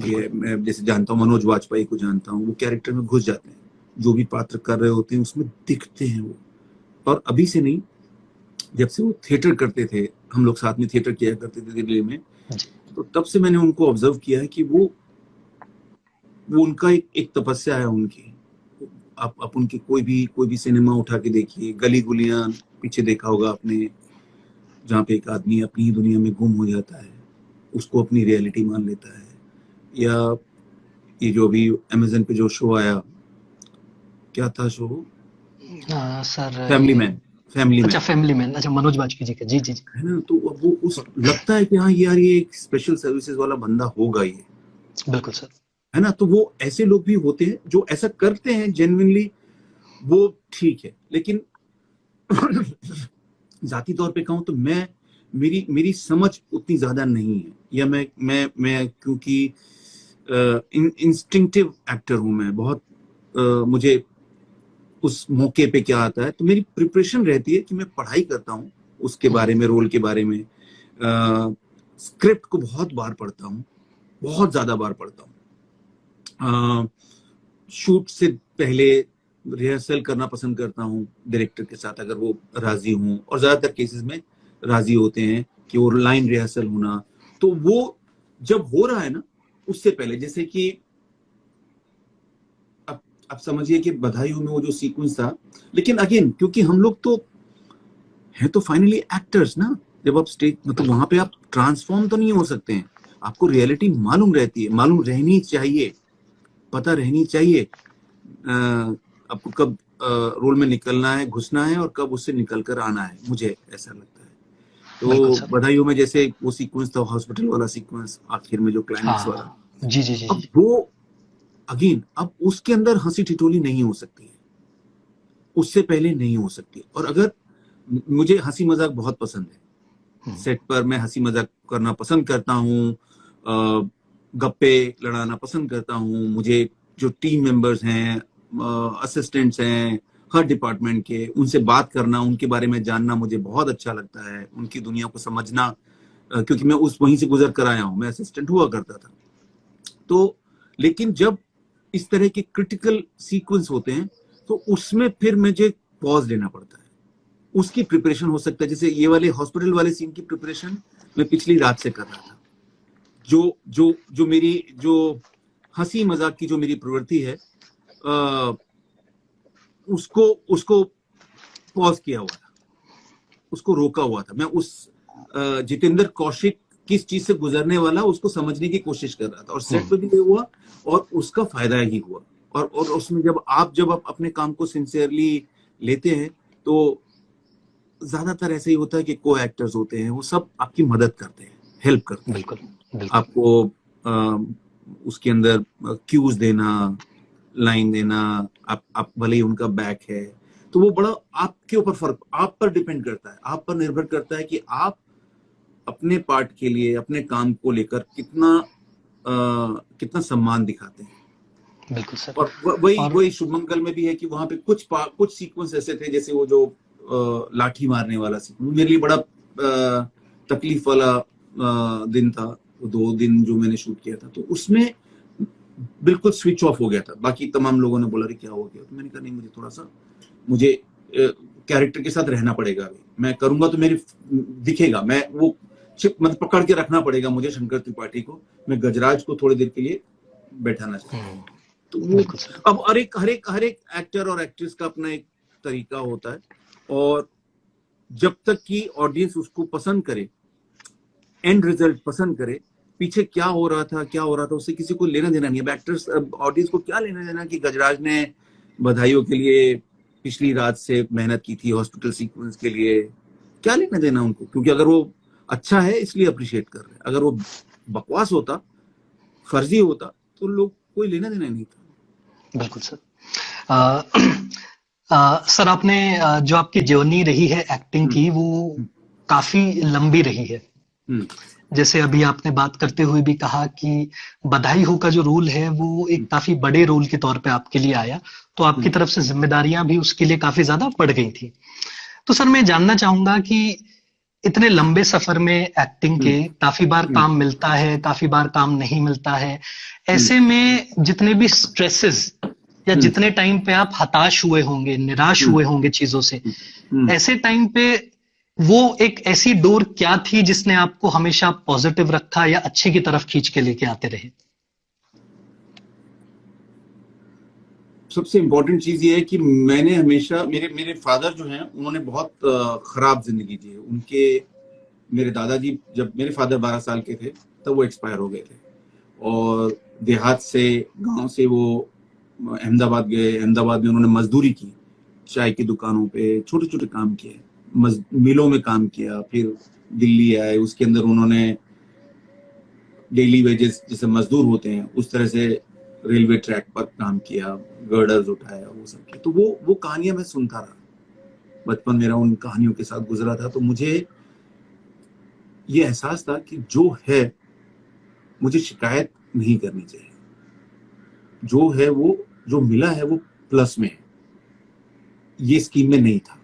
ये मैं जैसे जानता हूँ, मनोज वाजपेयी को जानता हूँ, वो कैरेक्टर में घुस जाते हैं, जो भी पात्र कर रहे होते हैं उसमें दिखते हैं वो। और अभी से नहीं, जब से वो थिएटर करते थे, हम लोग साथ में थिएटर किया करते थे दिल्ली में, तो तब से मैंने उनको ऑब्जर्व किया है कि वो उनका एक तपस्या है उनकी। आप उनकी कोई भी सिनेमा उठा के देखिए, गली गुलियां पीछे देखा होगा आपने, जहाँ पे एक आदमी अपनी ही दुनिया में गुम हो जाता है, उसको अपनी रियलिटी मान लेता है। या ये जो अभी अमेज़न पे जो शो आया, क्या था शो, सर फैमिली मैन। अच्छा, फैमिली मैन, अच्छा, मनोज वाजपेयी जी का, जी जी जी, है ना। तो अब वो उस लगता है कि हाँ यार, ये एक स्पेशल सर्विसेज वाला बंदा होगा ये, बिल्कुल सर, है ना। तो वो ऐसे लोग भी होते हैं जो ऐसा करते हैं जेन्युइनली, वो ठीक है। लेकिन जाती तौर पे कहूँ तो मेरी समझ उतनी ज्यादा नहीं है, या मैं क्योंकि इंस्टिंक्टिव एक्टर हूं मैं, बहुत मुझे उस मौके पे क्या आता है, तो मेरी प्रिपरेशन रहती है कि मैं पढ़ाई करता हूँ उसके बारे में, रोल के बारे में, स्क्रिप्ट को बहुत बार पढ़ता हूँ, बहुत ज्यादा बार पढ़ता हूँ, शूट से पहले रिहर्सल करना पसंद करता हूँ डायरेक्टर के साथ, अगर वो राजी हूँ, और ज्यादातर केसेस में राजी होते हैं कि वो लाइन रिहर्सल होना। तो वो जब हो रहा है ना, उससे पहले, जैसे कि अब समझिए कि बधाइयों में वो जो सीक्वेंस था, लेकिन अगेन क्योंकि हम लोग तो है तो फाइनली एक्टर्स ना, जब आप स्टेज, मतलब वहां पे आप ट्रांसफॉर्म तो नहीं हो सकते हैं, आपको रियलिटी मालूम रहती है, मालूम रहनी चाहिए, पता रहनी चाहिए आपको कब रोल में निकलना है, घुसना है, और कब उससे निकल कर आना है, मुझे ऐसा लगता है। बिल्कुल तो सर। बधाइयों में जैसे वो सीक्वेंस था, हॉस्पिटल वाला सीक्वेंस, आखिर में जो क्लाइमेक्स वाला, हाँ जी जी जी अब जी। वो अगेन, अब उसके अंदर हंसी ठिठोली नहीं हो सकती है, उससे पहले नहीं हो सकती। और अगर मुझे हंसी मजाक बहुत पसंद है, सेट पर मैं हंसी मजाक करना पसंद करता हूँ, गप्पे लड़ाना पसंद करता हूँ, मुझे जो टीम मेंबर्स हैं, असिस्टेंट्स हैं हर डिपार्टमेंट के, उनसे बात करना, उनके बारे में जानना मुझे बहुत अच्छा लगता है, उनकी दुनिया को समझना, क्योंकि मैं उस वहीं से गुजर कर आया हूँ, मैं असिस्टेंट हुआ करता था। तो लेकिन जब इस तरह के क्रिटिकल सीक्वेंस होते हैं, तो उसमें फिर मुझे पॉज लेना पड़ता है, उसकी प्रिपरेशन हो सकता है, जैसे ये वाले हॉस्पिटल वाले सीन की प्रिपरेशन मैं पिछली रात से कर रहा था। जो जो जो मेरी जो हंसी मजाक की जो मेरी प्रवृत्ति है, उसको उसको पॉज किया हुआ था, उसको रोका हुआ था। मैं उस जितेंद्र कौशिक किस चीज से गुजरने वाला, उसको समझने की कोशिश कर रहा था, और सेट पे भी ये हुआ, और उसका फायदा ही हुआ। और उसमें जब आप अपने काम को सिंसियरली लेते हैं, तो ज्यादातर ऐसे ही होता है कि को एक्टर्स होते हैं, वो सब आपकी मदद करते हैं, हेल्प करते हैं बिल्कुल बिल्कुल। आपको, उसके अंदर क्यूज देना, लाइन देना, आप भले ही उनका बैक है, तो वो बड़ा आपके ऊपर फर्क, आप पर डिपेंड करता है, आप पर निर्भर करता है कि आप अपने पार्ट के लिए, अपने काम को लेकर कितना सम्मान दिखाते हैं। बिल्कुल सर। और वही और वही शुभमंगल में भी है कि वहां पे कुछ सीक्वेंस ऐसे थे, जैसे वो जो लाठी मारने वाला सीक्वेंस मेरे लिए बड़ा तकलीफ वाला दिन था, वो 2 दिन जो मैंने शूट किया था, तो उसमें बिल्कुल स्विच ऑफ हो गया था। बाकी तमाम लोगों ने बोला कि क्या हो गया, तो मैंने कहा नहीं, मुझे थोड़ा सा, मुझे कैरेक्टर के साथ रहना पड़ेगा, अभी मैं करूंगा तो मेरी दिखेगा, मैं वो चिप मतलब पकड़ के रखना पड़ेगा मुझे शंकर त्रिपाठी को, मैं गजराज को थोड़ी देर के लिए बैठाना चाहता हूँ। तो वो बिल्कुल सर। अब हर एक एक्टर और एक्ट्रेस का अपना एक तरीका होता है, और जब तक कि ऑडियंस उसको पसंद करे, एंड रिजल्ट पसंद करे, पीछे क्या हो रहा था उससे किसी को लेना देना नहीं है। एक्टर्स ऑडियंस को क्या लेना देना कि गजराज ने बधाइयों के लिए पिछली रात से मेहनत की थी, हॉस्पिटल सीक्वेंस के लिए, क्या लेना देना उनको, क्योंकि अगर वो अच्छा है इसलिए अप्रिशिएट कर रहे हैं, अगर वो बकवास होता, फर्जी होता, तो लोग कोई लेना देना नहीं था। बिल्कुल सर। सर आपने जो आपकी जर्नी रही है एक्टिंग की, वो काफी लंबी रही है। जैसे अभी आपने बात करते हुए भी कहा कि बधाई हो का जो रोल है वो एक काफी बड़े रोल के तौर पे आपके लिए आया, तो आपकी तरफ से जिम्मेदारियां भी उसके लिए काफी ज्यादा बढ़ गई थी। तो सर मैं जानना चाहूंगा कि इतने लंबे सफर में एक्टिंग के काफी बार काम मिलता है, काफी बार काम नहीं मिलता है, ऐसे में जितने भी स्ट्रेसेस या जितने टाइम पे आप हताश हुए होंगे, निराश हुए होंगे चीजों से, ऐसे टाइम पे वो एक ऐसी डोर क्या थी जिसने आपको हमेशा पॉजिटिव रखा या अच्छे की तरफ खींच के लेके आते रहे? सबसे इम्पोर्टेंट चीज ये है कि मैंने हमेशा, मेरे फादर जो हैं उन्होंने बहुत खराब जिंदगी जी है। उनके, मेरे दादाजी, जब मेरे फादर 12 साल के थे तब वो एक्सपायर हो गए थे, और देहात से, गांव से वो अहमदाबाद गए। अहमदाबाद में उन्होंने मजदूरी की, चाय की दुकानों पे छोटे छोटे काम किए, मिलों में काम किया, फिर दिल्ली आए, उसके अंदर उन्होंने डेली वेजेस जैसे मजदूर होते हैं उस तरह से रेलवे ट्रैक पर काम किया, गर्डर्स उठाया, वो सब किया। तो वो कहानियां मैं सुनता रहा, बचपन मेरा उन कहानियों के साथ गुजरा था। तो मुझे ये एहसास था कि जो है मुझे शिकायत नहीं करनी चाहिए, जो है वो, जो मिला है वो प्लस में है, ये स्कीम में नहीं था।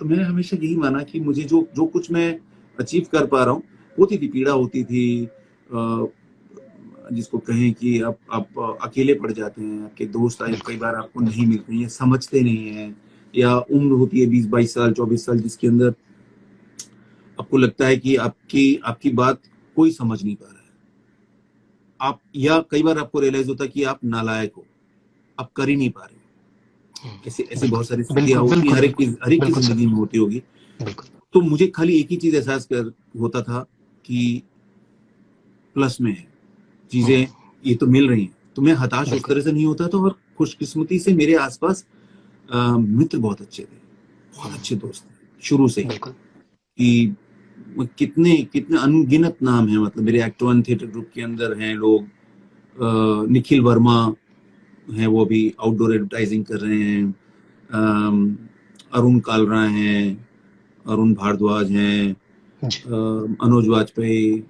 तो मैंने हमेशा यही माना कि मुझे जो कुछ मैं अचीव कर पा रहा हूँ, होती थी पीड़ा, होती थी जिसको कहें कि आप अकेले पड़ जाते हैं, आपके दोस्त कई बार आपको नहीं मिलते हैं, समझते नहीं हैं, या उम्र होती है 20-22 साल 24 साल जिसके अंदर आपको लगता है कि आपकी बात कोई समझ नहीं पा रहा है, आप, या कई बार आपको रियलाइज होता है कि आप नालायक हो, आप कर ही नहीं पा रहे हो। ऐसी बहुत सारी स्थितियां होती हैं, हर एक की जिंदगी में होती होगी। तो मुझे खाली एक ही चीज एहसास होता था कि प्लस में है, चीजें ये तो मिल रही हैं, तो मैं हताश उस तरह से नहीं होता था। और खुशकिस्मती से मेरे आसपास मित्र बहुत अच्छे थे, बहुत अच्छे दोस्त थे शुरू से ही, कि कितने अनगिनत नाम है, मतलब मेरे एक्ट वन थिएटर ग्रुप के अंदर हैं लोग, निखिल वर्मा हैं, वो भी आउटडोर एडवर्टाइजिंग कर रहे हैं, अरुण कालरा हैं, अरुण भारद्वाज हैं, अनुज वाजपेयी,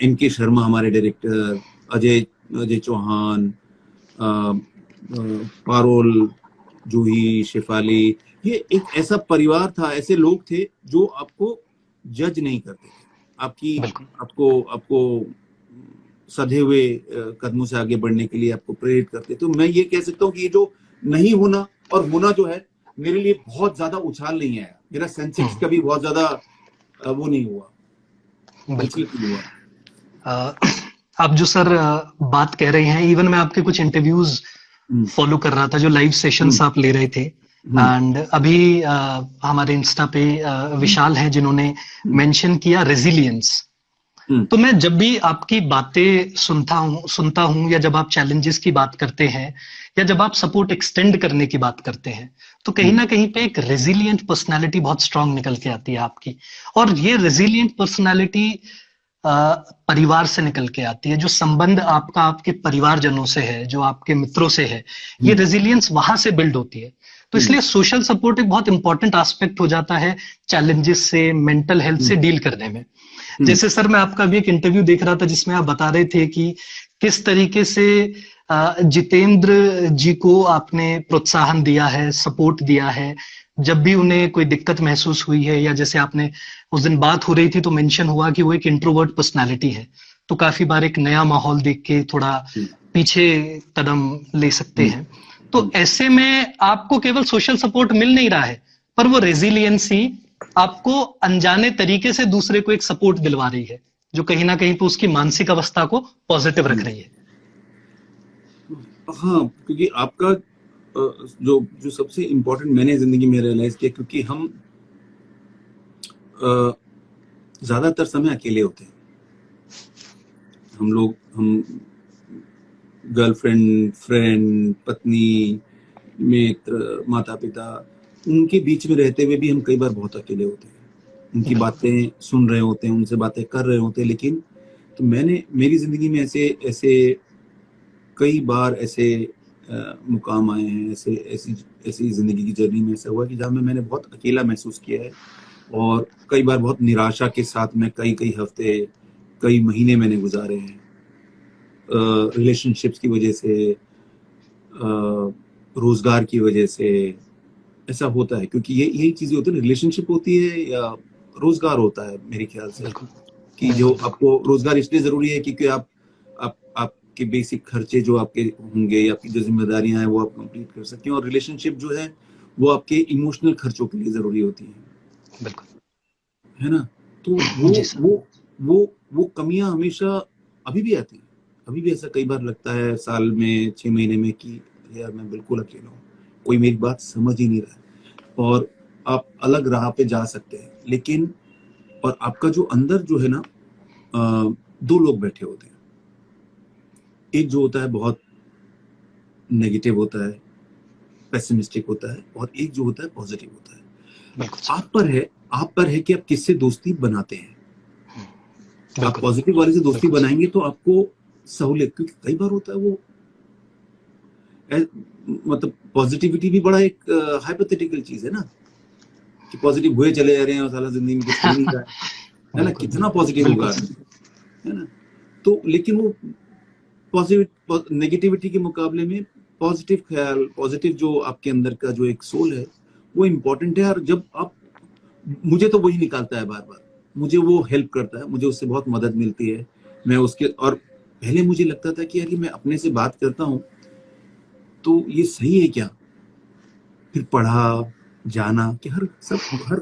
एनके शर्मा हमारे डायरेक्टर, अजय चौहान, पारोल, जूही, शेफाली, ये एक ऐसा परिवार था, ऐसे लोग थे जो आपको जज नहीं करते थे, आपको सधे हुए कदमों से आगे बढ़ने के लिए आपको प्रेरित करते। तो मैं ये कह सकता हूँ कि ये जो नहीं होना और होना जो है, मेरे लिए बहुत ज्यादा उछाल नहीं आया, मेरा सेंसेक्स कभी बहुत ज्यादा वो नहीं हुआ, नहीं हुआ। आप जो सर बात कह रहे हैं, इवन मैं आपके कुछ इंटरव्यूज फॉलो कर रहा था, जो लाइव सेशंस आप ले रहे थे, एंड अभी हमारे इंस्टा पे विशाल हैं जिन्होंने मेंशन किया रेजिलियंस। तो मैं जब भी आपकी बातें सुनता हूं, या जब आप चैलेंजेस की बात करते हैं, या जब आप सपोर्ट एक्सटेंड करने की बात करते हैं, तो कहीं ना कहीं पे एक रेजिलियंट पर्सनालिटी बहुत स्ट्रांग निकल के आती है आपकी। और ये रेजिलियंट पर्सनालिटी परिवार से निकल के आती है, जो संबंध आपका आपके परिवारजनों से है, जो आपके मित्रों से है, ये रेजिलियंस वहां से बिल्ड होती है। तो इसलिए सोशल सपोर्ट एक बहुत इंपॉर्टेंट एस्पेक्ट हो जाता है चैलेंजेस से, मेंटल हेल्थ से डील करने में। जैसे सर मैं आपका भी एक इंटरव्यू देख रहा था जिसमें आप बता रहे थे कि किस तरीके से जितेंद्र जी को आपने प्रोत्साहन दिया है, सपोर्ट दिया है, जब भी उन्हें कोई दिक्कत महसूस हुई है, या जैसे आपने उस दिन बात हो रही थी तो मेंशन हुआ कि वो एक इंट्रोवर्ट पर्सनालिटी है, तो काफी बार एक नया माहौल देख के थोड़ा पीछे कदम ले सकते हैं। तो ऐसे में आपको केवल सोशल सपोर्ट मिल नहीं रहा है, पर वो रेजिलियंस ही आपको अनजाने तरीके से दूसरे को एक सपोर्ट दिलवा रही है, जो कहीं ना कहीं तो उसकी मानसिक अवस्था को पॉजिटिव रख रही है। हाँ, क्योंकि आपका जो सबसे इम्पोर्टेंट मैंने जिंदगी में रियलाइज किया, क्योंकि हम ज्यादातर समय अकेले होते हैं, हम गर्लफ्रेंड, फ्रेंड, पत्नी, मित्र, माता पिता, उनके बीच में रहते हुए भी हम कई बार बहुत अकेले होते हैं, उनकी बातें सुन रहे होते हैं, उनसे बातें कर रहे होते हैं, लेकिन तो मेरी जिंदगी में ऐसे कई बार ऐसे मुकाम आए हैं, ऐसी जिंदगी की जर्नी में ऐसा हुआ कि जहाँ मैंने बहुत अकेला महसूस किया है, और कई बार बहुत निराशा के साथ में कई हफ्ते, कई महीने मैंने गुजारे हैं, रिलेशनशिप्स की वजह से, रोजगार की वजह से। ऐसा होता है क्योंकि यही चीजें होती है, रिलेशनशिप होती है या रोजगार होता है मेरे ख्याल से, कि जो आपको रोजगार इसलिए जरूरी है क्योंकि आपके बेसिक खर्चे जो आपके होंगे, या आपकी जो जिम्मेदारियां हैं वो आप कंप्लीट कर सकते हैं, और रिलेशनशिप जो है वो आपके इमोशनल खर्चों के लिए जरूरी होती है, बिल्कुल, है ना। तो वो कमियां हमेशा अभी भी आती है, अभी भी ऐसा कई बार लगता है साल में 6 महीने में कि यार मैं बिल्कुल अकेला हूँ, कोई मेरी बात समझ ही नहीं रहा है, और आप अलग राह पे जा सकते हैं, लेकिन और आपका जो अंदर जो है ना, 2 लोग बैठे होते हैं, एक जो होता है बहुत नेगेटिव होता है, पेसिमिस्टिक होता है, और एक जो होता है पॉजिटिव होता है। आप पर है कि आप किससे दोस्ती बनाते हैं। आप पॉजिटिव वाले से दोस्ती बनाएंगे तो आपको सहूलियत, क्योंकि कई बार होता है वो मतलब पॉजिटिविटी भी बड़ा एक हाइपोथेटिकल चीज है ना, कि पॉजिटिव हुए चले जा रहे हैं और साला जिंदगी में कुछ हो नहीं रहा है ना, कितना पॉजिटिव होगा, है ना। तो लेकिन वो पॉजिटिव नेगेटिविटी के मुकाबले में पॉजिटिव ख्याल, पॉजिटिव जो आपके अंदर का जो एक सोल है वो इम्पोर्टेंट है। और जब आप, मुझे तो वही निकालता है बार बार, मुझे वो हेल्प करता है, मुझे उससे बहुत मदद मिलती है। मैं उसके, और पहले मुझे लगता था कि यार मैं अपने से बात करता हूँ तो ये सही है क्या, फिर पढ़ा जाना कि हर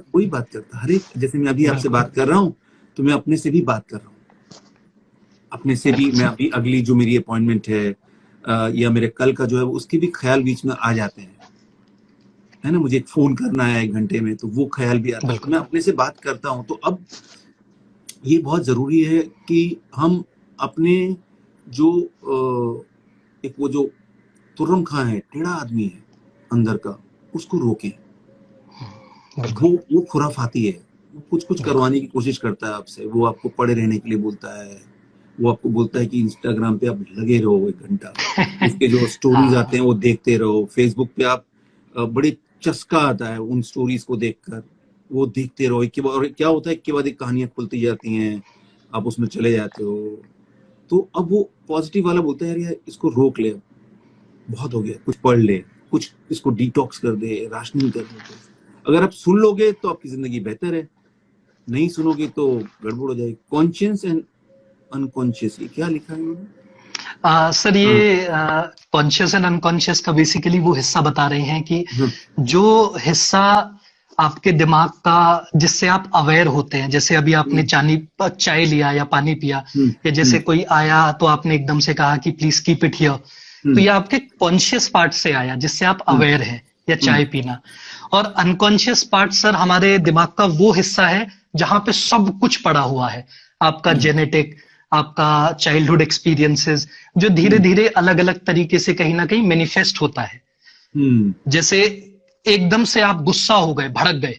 कोई बात करता, हर एक, जैसे मैं अभी आपसे बात कर रहा हूँ तो मैं अपने से भी बात कर रहा हूँ, अपने से भी मैं अभी अगली जो मेरी अपॉइंटमेंट है या मेरे कल का जो है उसके भी ख्याल बीच में आ जाते हैं, है ना। मुझे एक फोन करना है 1 घंटे में तो वो ख्याल भी आता है, तो मैं अपने से बात करता हूँ। तो अब ये बहुत जरूरी है कि हम अपने जो एक वो जो तुर्रम खां है, टेढ़ा आदमी है अंदर का, उसको रोकें। वो खुराफाती है, वो कुछ कुछ करवाने की कोशिश करता है आपसे, वो आपको पड़े रहने के लिए बोलता है, वो आपको बोलता है कि इंस्टाग्राम पे आप लगे रहो 1 घंटा, उसके जो स्टोरीज आते हैं वो देखते रहो, फेसबुक पे आप बड़े चस्का आता है उन स्टोरीज को देखकर, वो देखते रहो। और क्या होता है, एक के बाद एक कहानियां खुलती जाती हैं, आप उसमें चले जाते हो। तो अब वो पॉजिटिव वाला बोलता है यार इसको रोक ले, बहुत हो गया, कुछ पढ़ ले, कुछ इसको डिटॉक्स कर दे, राशनिंग कर दे। अगर आप सुन लोगे तो आपकी जिंदगी बेहतर है, नहीं सुनोगे तो गड़बड़ हो जाएगी। कॉन्शियस एंड अनकॉन्शियस, ये क्या लिखा है उन्होंने? सर ये कॉन्शियस एंड अनकॉन्शियस का बेसिकली वो हिस्सा बता रहे हैं कि जो हिस्सा आपके दिमाग का जिससे आप अवेयर होते हैं, जैसे अभी आपने चाय लिया या पानी पिया, या जैसे कोई आया तो आपने एकदम से कहा कि प्लीज कीप इट हियर, तो ये आपके कॉन्शियस पार्ट से आया जिससे आप अवेयर हैं, या चाय पीना। और अनकॉन्शियस पार्ट सर हमारे दिमाग का वो हिस्सा है जहां पे सब कुछ पड़ा हुआ है, आपका जेनेटिक, आपका चाइल्डहुड एक्सपीरियंसेस, जो धीरे धीरे अलग अलग तरीके से कहीं ना कहीं मैनिफेस्ट होता है। जैसे एकदम से आप गुस्सा हो गए, भड़क गए,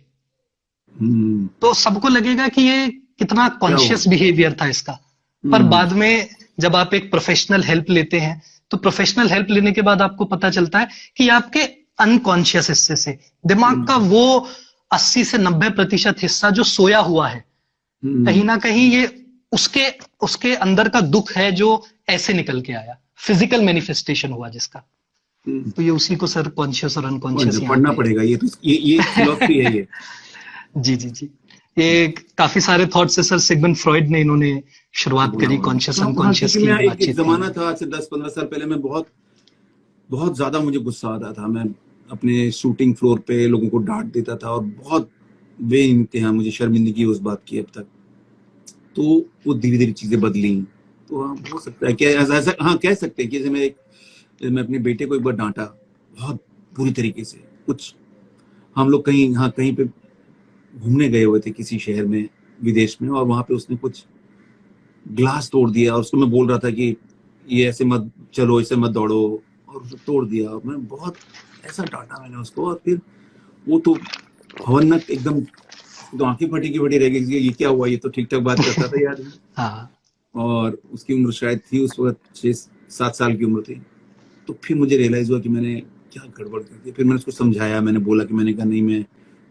तो सबको लगेगा कि ये कितना कॉन्शियस बिहेवियर था इसका। पर बाद में जब आप एक प्रोफेशनल हेल्प लेते हैं तो प्रोफेशनल हेल्प लेने के बाद आपको पता चलता है कि आपके अनकॉन्शियस हिस्से से, दिमाग का वो 80 से 90% हिस्सा जो सोया हुआ है, कहीं ना कहीं ये उसके अंदर का दुख है जो ऐसे निकल के आया, फिजिकल मैनिफेस्टेशन हुआ जिसका। तो ये उसी को सर कॉन्शियस और अनकॉन्शियस पढ़ना पड़ेगा, ये फिलॉसफी है ये। जी जी जी, ये काफी सारे थॉट्स है सर, सिगमंड फ्रॉइड ने इन्होंने शुरुआत करी कॉन्शियस अनकॉन्शियस की बातचीत। एक जमाना था, आज से 10-15 साल पहले, मैं बहुत ज्यादा मुझे गुस्सा आता था, मैं अपने शूटिंग फ्लोर पे लोगों को डांट देता था और बहुत बेइंतहा मुझे शर्मिंदगी उस बात की अब तक। तो वो धीरे धीरे चीजें बदली। तो हाँ, हो सकता है क्या ऐसा, हाँ कह सकते हैं कि जैसे मैं अपने बेटे को एक बार डांटा बहुत बुरी तरीके से। कुछ हम लोग कहीं पे घूमने गए हुए थे किसी शहर में, विदेश में, और वहां पे उसने कुछ ग्लास तोड़ दिया और उसको मैं बोल रहा था कि ये ऐसे मत चलो, ऐसे मत दौड़ो, और उसने तोड़ दिया। मैं बहुत ऐसा डांटा मैंने उसको, और फिर वो तो भवनक एकदम, तो आंखें फटी की फटी रह गई, ये क्या हुआ, ये तो ठीक ठाक बात करता था यार। हाँ। और उसकी उम्र शायद थी उस वक्त 6-7 साल की उम्र थी। तो फिर मुझे रियलाइज हुआ कि मैंने क्या गड़बड़ कर दी। फिर मैंने उसको समझाया, मैंने बोला कि मैंने कहा नहीं, मैं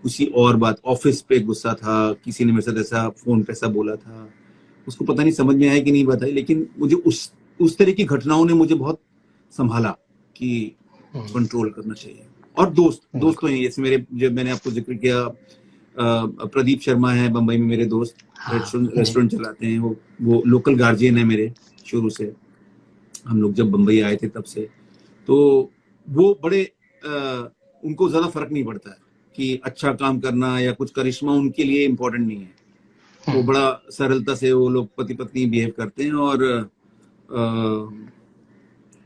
किसी और बात, ऑफिस पे गुस्सा था, किसी ने मेरे साथ ऐसा फोन पे ऐसा बोला था, उसको पता नहीं समझ में आया कि नहीं बताई, लेकिन मुझे उस तरह की घटनाओं ने मुझे बहुत संभाला कि कंट्रोल करना चाहिए। और दोस्त तो हैं, जैसे मेरे, जब मैंने आपको जिक्र किया, प्रदीप शर्मा है बंबई में मेरे दोस्त, रेस्टोरेंट चलाते हैं, वो लोकल गार्जियन है मेरे शुरू से, हम लोग जब बंबई आए थे तब से। तो वो बड़े उनको ज्यादा फर्क नहीं पड़ता है कि अच्छा काम करना या कुछ करिश्मा उनके लिए इम्पोर्टेंट नहीं है। वो बड़ा सरलता से वो लोग पति पत्नी बिहेव करते हैं। और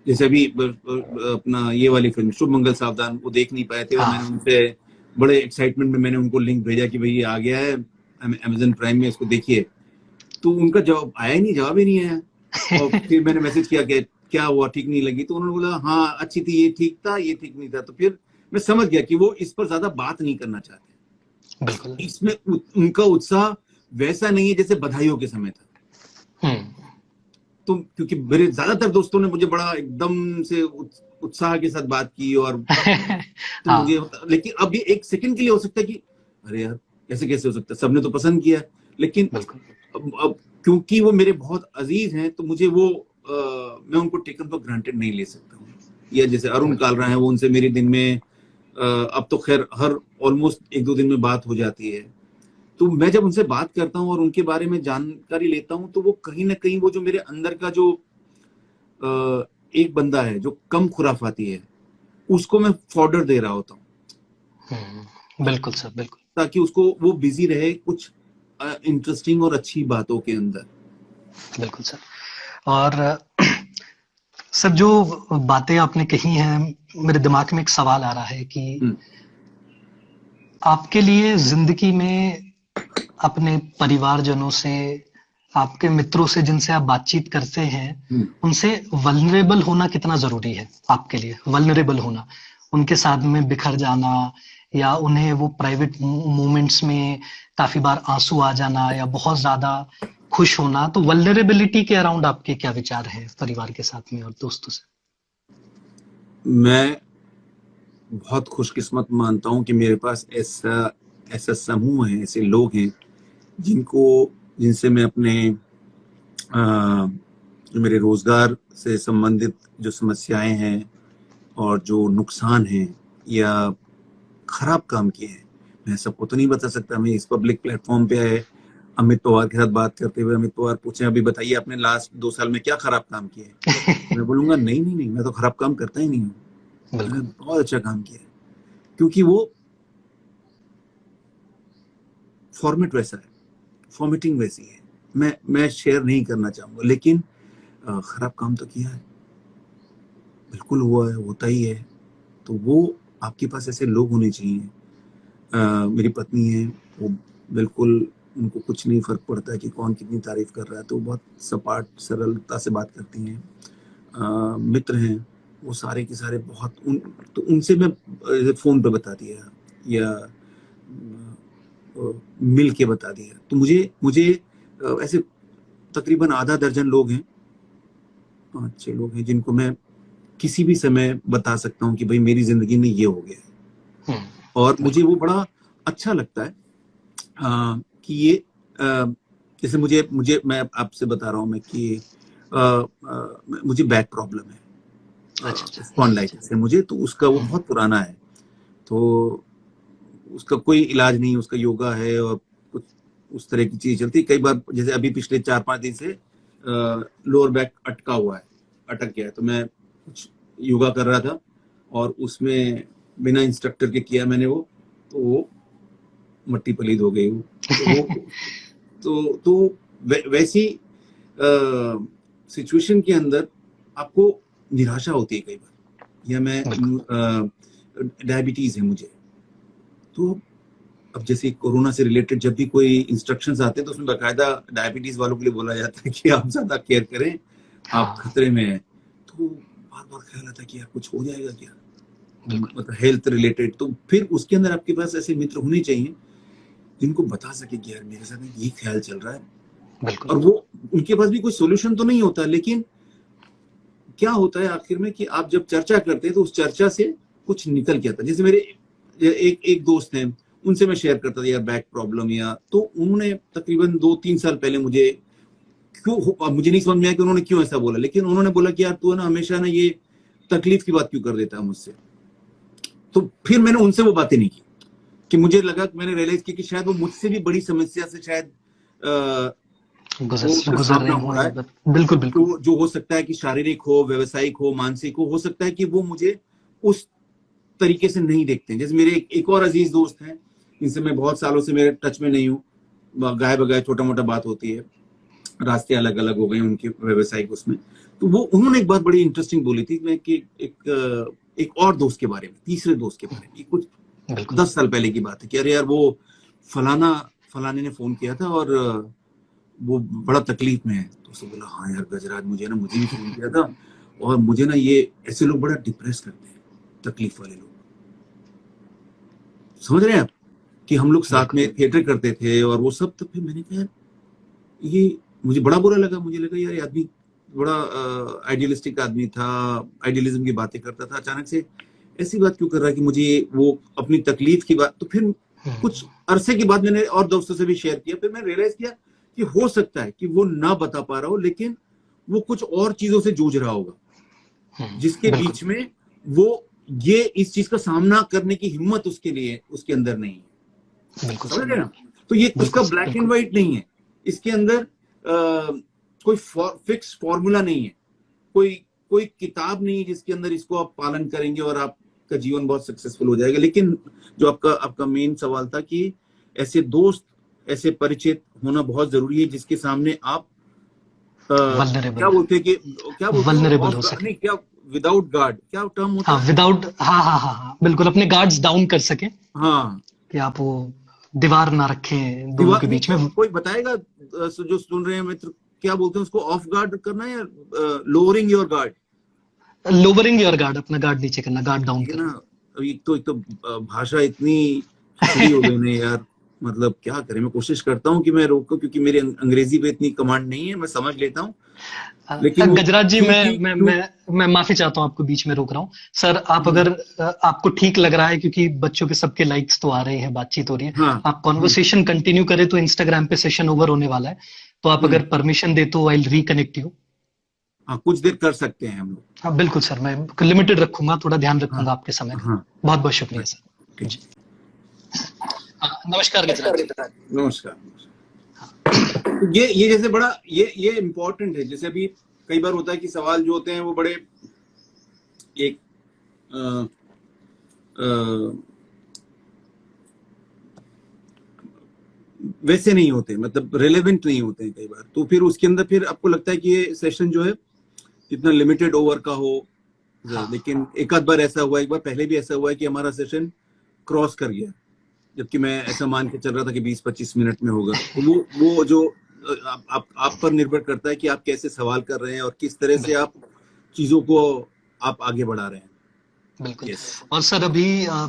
जैसे अभी अपना ये वाली फिल्म शुभ मंगल सावधान, वो देख नहीं पाए थे, और मैंने उनसे बड़े एक्साइटमेंट में मैंने उनको लिंक भेजा कि भाई ये आ गया है Amazon प्राइम में, इसको देखिए। तो उनका जवाब ही नहीं आया। और फिर मैंने मैसेज किया कि क्या हुआ, ठीक नहीं लगी? तो उन्होंने बोला हाँ अच्छी थी, ये ठीक था, ये ठीक नहीं था। तो फिर मैं समझ गया कि वो इस पर ज्यादा बात नहीं करना चाहते। बिल्कुल। इसमें उनका उत्साह वैसा नहीं है जैसे बधाइयों के समय था। तो क्योंकि मेरे ज्यादातर दोस्तों ने मुझे बड़ा एकदम से उत्साह के साथ बात की, और तो मुझे, लेकिन अब ये एक सेकंड के लिए हो सकता है कि अरे यार ऐसे कैसे हो सकता है, सबने तो पसंद किया। लेकिन अब क्योंकि वो मेरे बहुत अजीज हैं, तो मुझे वो मैं उनको टेकन फॉर ग्रांटेड नहीं ले सकता हूँ। या जैसे अरुण कालरा है, वो उनसे मेरी दिन में अब तो खैर हर ऑलमोस्ट 1-2 दिन में बात हो जाती है। तो मैं जब उनसे बात करता हूँ और उनके बारे में जानकारी लेता हूँ, तो वो कहीं ना कहीं वो जो मेरे अंदर का जो एक बंदा है जो कम खुराफाती है, उसको मैं फॉर्डर दे रहा होता हूँ। बिल्कुल सर, बिल्कुल, ताकि उसको वो बिजी रहे कुछ इंटरेस्टिंग और अच्छी बातों के अंदर। बिल्कुल सर। और सर जो बातें आपने कही हैं, मेरे दिमाग में एक सवाल आ रहा है कि आपके लिए जिंदगी में अपने परिवारजनों से, आपके मित्रों से जिनसे आप बातचीत करते हैं, उनसे वल्नरेबल होना कितना जरूरी है आपके लिए? वल्नरेबल होना, उनके साथ में बिखर जाना, या उन्हें वो प्राइवेट मोमेंट्स में काफी बार आंसू आ जाना, या बहुत ज्यादा खुश होना, तो वल्नरेबिलिटी के अराउंड आपके क्या विचार हैं परिवार के साथ में और दोस्तों से? मैं बहुत खुशकिस्मत मानता हूं कि मेरे पास ऐसा समूह है, ऐसे लोग हैं जिनसे मैं अपने जो मेरे रोजगार से संबंधित जो समस्याएं हैं और जो नुकसान हैं या खराब काम किए हैं, मैं सबको तो नहीं बता सकता। मैं इस पब्लिक प्लेटफॉर्म पे है अमित पवार के साथ बात करते हुए अमित पवार पूछे अभी बताइए आपने लास्ट 2 साल में क्या खराब काम किया है, मैं बोलूंगा नहीं, मैं तो खराब काम करता ही नहीं हूँ, मैंने बहुत अच्छा काम किया है। क्योंकि वो फॉर्मेट वैसा है, फॉर्मेटिंग वैसी है। मैं शेयर नहीं करना चाहूंगा, लेकिन खराब काम तो किया है, बिल्कुल हुआ है, होता ही है। तो वो आपके पास ऐसे लोग होने चाहिए। मेरी पत्नी है, वो बिल्कुल, उनको कुछ नहीं फर्क पड़ता है कि कौन कितनी तारीफ कर रहा है, तो वो बहुत सपाट सरलता से बात करती हैं। मित्र हैं, वो सारे के सारे बहुत तो उनसे मैं फोन पे बता दिया या मिल के बता दिया। तो मुझे ऐसे तकरीबन आधा दर्जन लोग हैं, 5-6 लोग हैं जिनको मैं किसी भी समय बता सकता हूँ कि भाई मेरी जिंदगी में ये हो गया है। और मुझे वो बड़ा अच्छा लगता है कि ये जैसे मैं आपसे बता रहा हूँ मैं कि मुझे बैक प्रॉब्लम है, स्पॉन्डिलाइटिस है मुझे, तो उसका वो बहुत पुराना है, तो उसका कोई इलाज नहीं, उसका योगा है और कुछ उस तरह की चीज चलती है। कई बार जैसे अभी पिछले 4-5 दिन से लोअर बैक अटक गया है, तो मैं कुछ योगा कर रहा था और उसमें बिना इंस्ट्रक्टर के किया मैंने तो वो मट्टी पलीद हो गई तो वैसी सिचुएशन के अंदर आपको निराशा होती है कई बार। या मैं डायबिटीज है मुझे, तो अब जैसे कोरोना से रिलेटेड जब भी कोई इंस्ट्रक्शंस आते हैं तो उसमें बाकायदा डायबिटीज वालों के लिए बोला जाता है कि आप ज्यादा केयर करें, आप खतरे में हैं। तो बार बार ख्याल आता है कि यार कुछ हो जाएगा क्या, मतलब हेल्थ रिलेटेड। तो फिर उसके अंदर आपके पास ऐसे मित्र होने चाहिए जिनको बता सके कि यार मेरे साथ ये ख्याल चल रहा है, और वो उनके पास भी कोई सोल्यूशन तो नहीं होता, लेकिन क्या होता है आखिर में कि आप जब चर्चा करते हैं तो उस चर्चा से कुछ निकल के आता है। जैसे मेरे एक दोस्त हैं, उनसे मैं शेयर करता था यार बैक प्रॉब्लम, या तो उन्होंने तकरीबन 2-3 साल पहले मुझे नहीं समझ में आया कि उन्होंने क्यों ऐसा बोला, लेकिन उन्होंने बोला कि यार तू ना हमेशा ना ये तकलीफ की बात क्यों कर देता है मुझसे। तो फिर मैंने उनसे वो बातें नहीं की, कि मुझे लगा, मैंने रियलाइज किया कि शायद वो मुझसे भी बड़ी समस्या से शायद गुजर रहे हो रहा है। बिल्कुल। तो जो हो सकता है कि शारीरिक हो, व्यवसायिक मानसिक हो सकता है कि वो मुझे उस तरीके से नहीं देखते हैं। जैसे मेरे एक और अजीज दोस्त हैं जिनसे मैं बहुत सालों से मेरे टच में नहीं हूँ, गाय बगाए छोटा मोटा बात होती है, रास्ते अलग अलग हो गए उनके व्यवसायिक उसमें। तो वो उन्होंने एक बात बड़ी इंटरेस्टिंग बोली थी मैं कि एक और दोस्त के बारे में, तीसरे दोस्त के बारे में, कुछ 10 साल पहले की बात है कि अरे यार वो फलाने ने फोन किया था और वो बड़ा तकलीफ में है। तो उसने बोला हाँ यार गजराज, मुझे भी फोन किया था, और मुझे ना ये ऐसे लोग बड़ा डिप्रेस करते हैं, तकलीफ वाले लोग। समझ रहे हैं आप कि हम लोग साथ में थिएटर करते थे और वो सब। तो फिर मैंने कहा ये मुझे बड़ा बुरा लगा, मुझे लगा यार ये आदमी बड़ा आइडियलिस्टिक आदमी था, आइडियलिज्म की बातें करता था, अचानक से ऐसी बात क्यों कर रहा है कि मुझे वो अपनी तकलीफ की बात। तो फिर कुछ अरसे के बाद मैंने और दोस्तों से भी शेयर किया, फिर मैं रियलाइज किया कि हो सकता है कि वो ना बता पा रहा हो, लेकिन वो कुछ और चीजों से जूझ रहा होगा जिसके बीच में वो ये इस चीज का सामना करने की हिम्मत उसके लिए उसके अंदर नहीं है। बिल्कुल समझ रहे हैं ना? तो ये उसका ब्लैक एंड व्हाइट नहीं है, इसके अंदर कोई फिक्स फॉर्मूला नहीं है, कोई कोई किताब नहीं है जिसके अंदर इसको आप पालन करेंगे और आपका जीवन बहुत सक्सेसफुल हो जाएगा। लेकिन जो आपका मेन सवाल था कि ऐसे दोस्त, ऐसे परिचित होना बहुत जरूरी है जिसके सामने आप क्या बोलते हैं कि वल्नरेबल हो सके, नहीं, क्या विदाउट गार्ड, क्या टर्म होता हाँ है? विदाउट, हाँ बिल्कुल, अपने गार्ड्स डाउन कर सके, हाँ, कि आप वो दीवार ना रखें दोनों के बीच में। कोई बताएगा जो सुन रहे हैं मित्र, क्या बोलते हैं उसको? ऑफ गार्ड करना या lowering your guard? Lowering your guard, अपना गार्ड नीचे करना, गार्ड डाउन ये करना। ना, एक तो भाषा इतनी खिचड़ी हो गई ना यार, मतलब क्या करें। मैं कोशिश करता हूँ कि मैं रोकूं, क्योंकि मेरी अंग्रेजी पे इतनी कमांड नहीं है, मैं समझ लेता हूँ, लेकिन गजराज जी, मैं माफी चाहता हूँ, आपको बीच में रोक रहा हूँ सर। आप अगर आपको ठीक लग रहा है, क्योंकि बच्चों के सबके लाइक्स तो आ रहे हैं, बातचीत हो रही है, हाँ, आप कॉन्वर्सेशन कंटिन्यू करें तो इंस्टाग्राम पे सेशन ओवर होने वाला है, तो आप अगर परमिशन दे तो आई विल रिकनेक्ट यू। हाँ, कुछ देर कर सकते हैं हम लोग। हाँ बिल्कुल सर, मैं लिमिटेड रखूंगा, थोड़ा ध्यान रखूंगा हाँ, आपके समय का। हाँ, बहुत बहुत शुक्रिया सर जी। नमस्कार गजराज जी। नमस्कार। ये जैसे बड़ा ये इम्पोर्टेंट है। जैसे अभी कई बार होता है कि सवाल जो होते हैं वो बड़े एक वैसे नहीं होते, मतलब रेलेवेंट नहीं होते हैं कई बार, तो फिर उसके अंदर फिर आपको लगता है कि ये सेशन जो है इतना लिमिटेड ओवर का हो। हाँ। लेकिन एक आध बार ऐसा हुआ, एक बार पहले भी ऐसा हुआ है कि हमारा सेशन क्रॉस कर गया, जबकि मैं ऐसा मान के चल रहा था कि 20-25 मिनट में होगा। तो वो जो आप पर निर्भर करता है कि आप कैसे सवाल कर रहे हैं और किस तरह से आप चीजों को आप आगे बढ़ा रहे हैं। बिल्कुल। और सर अभी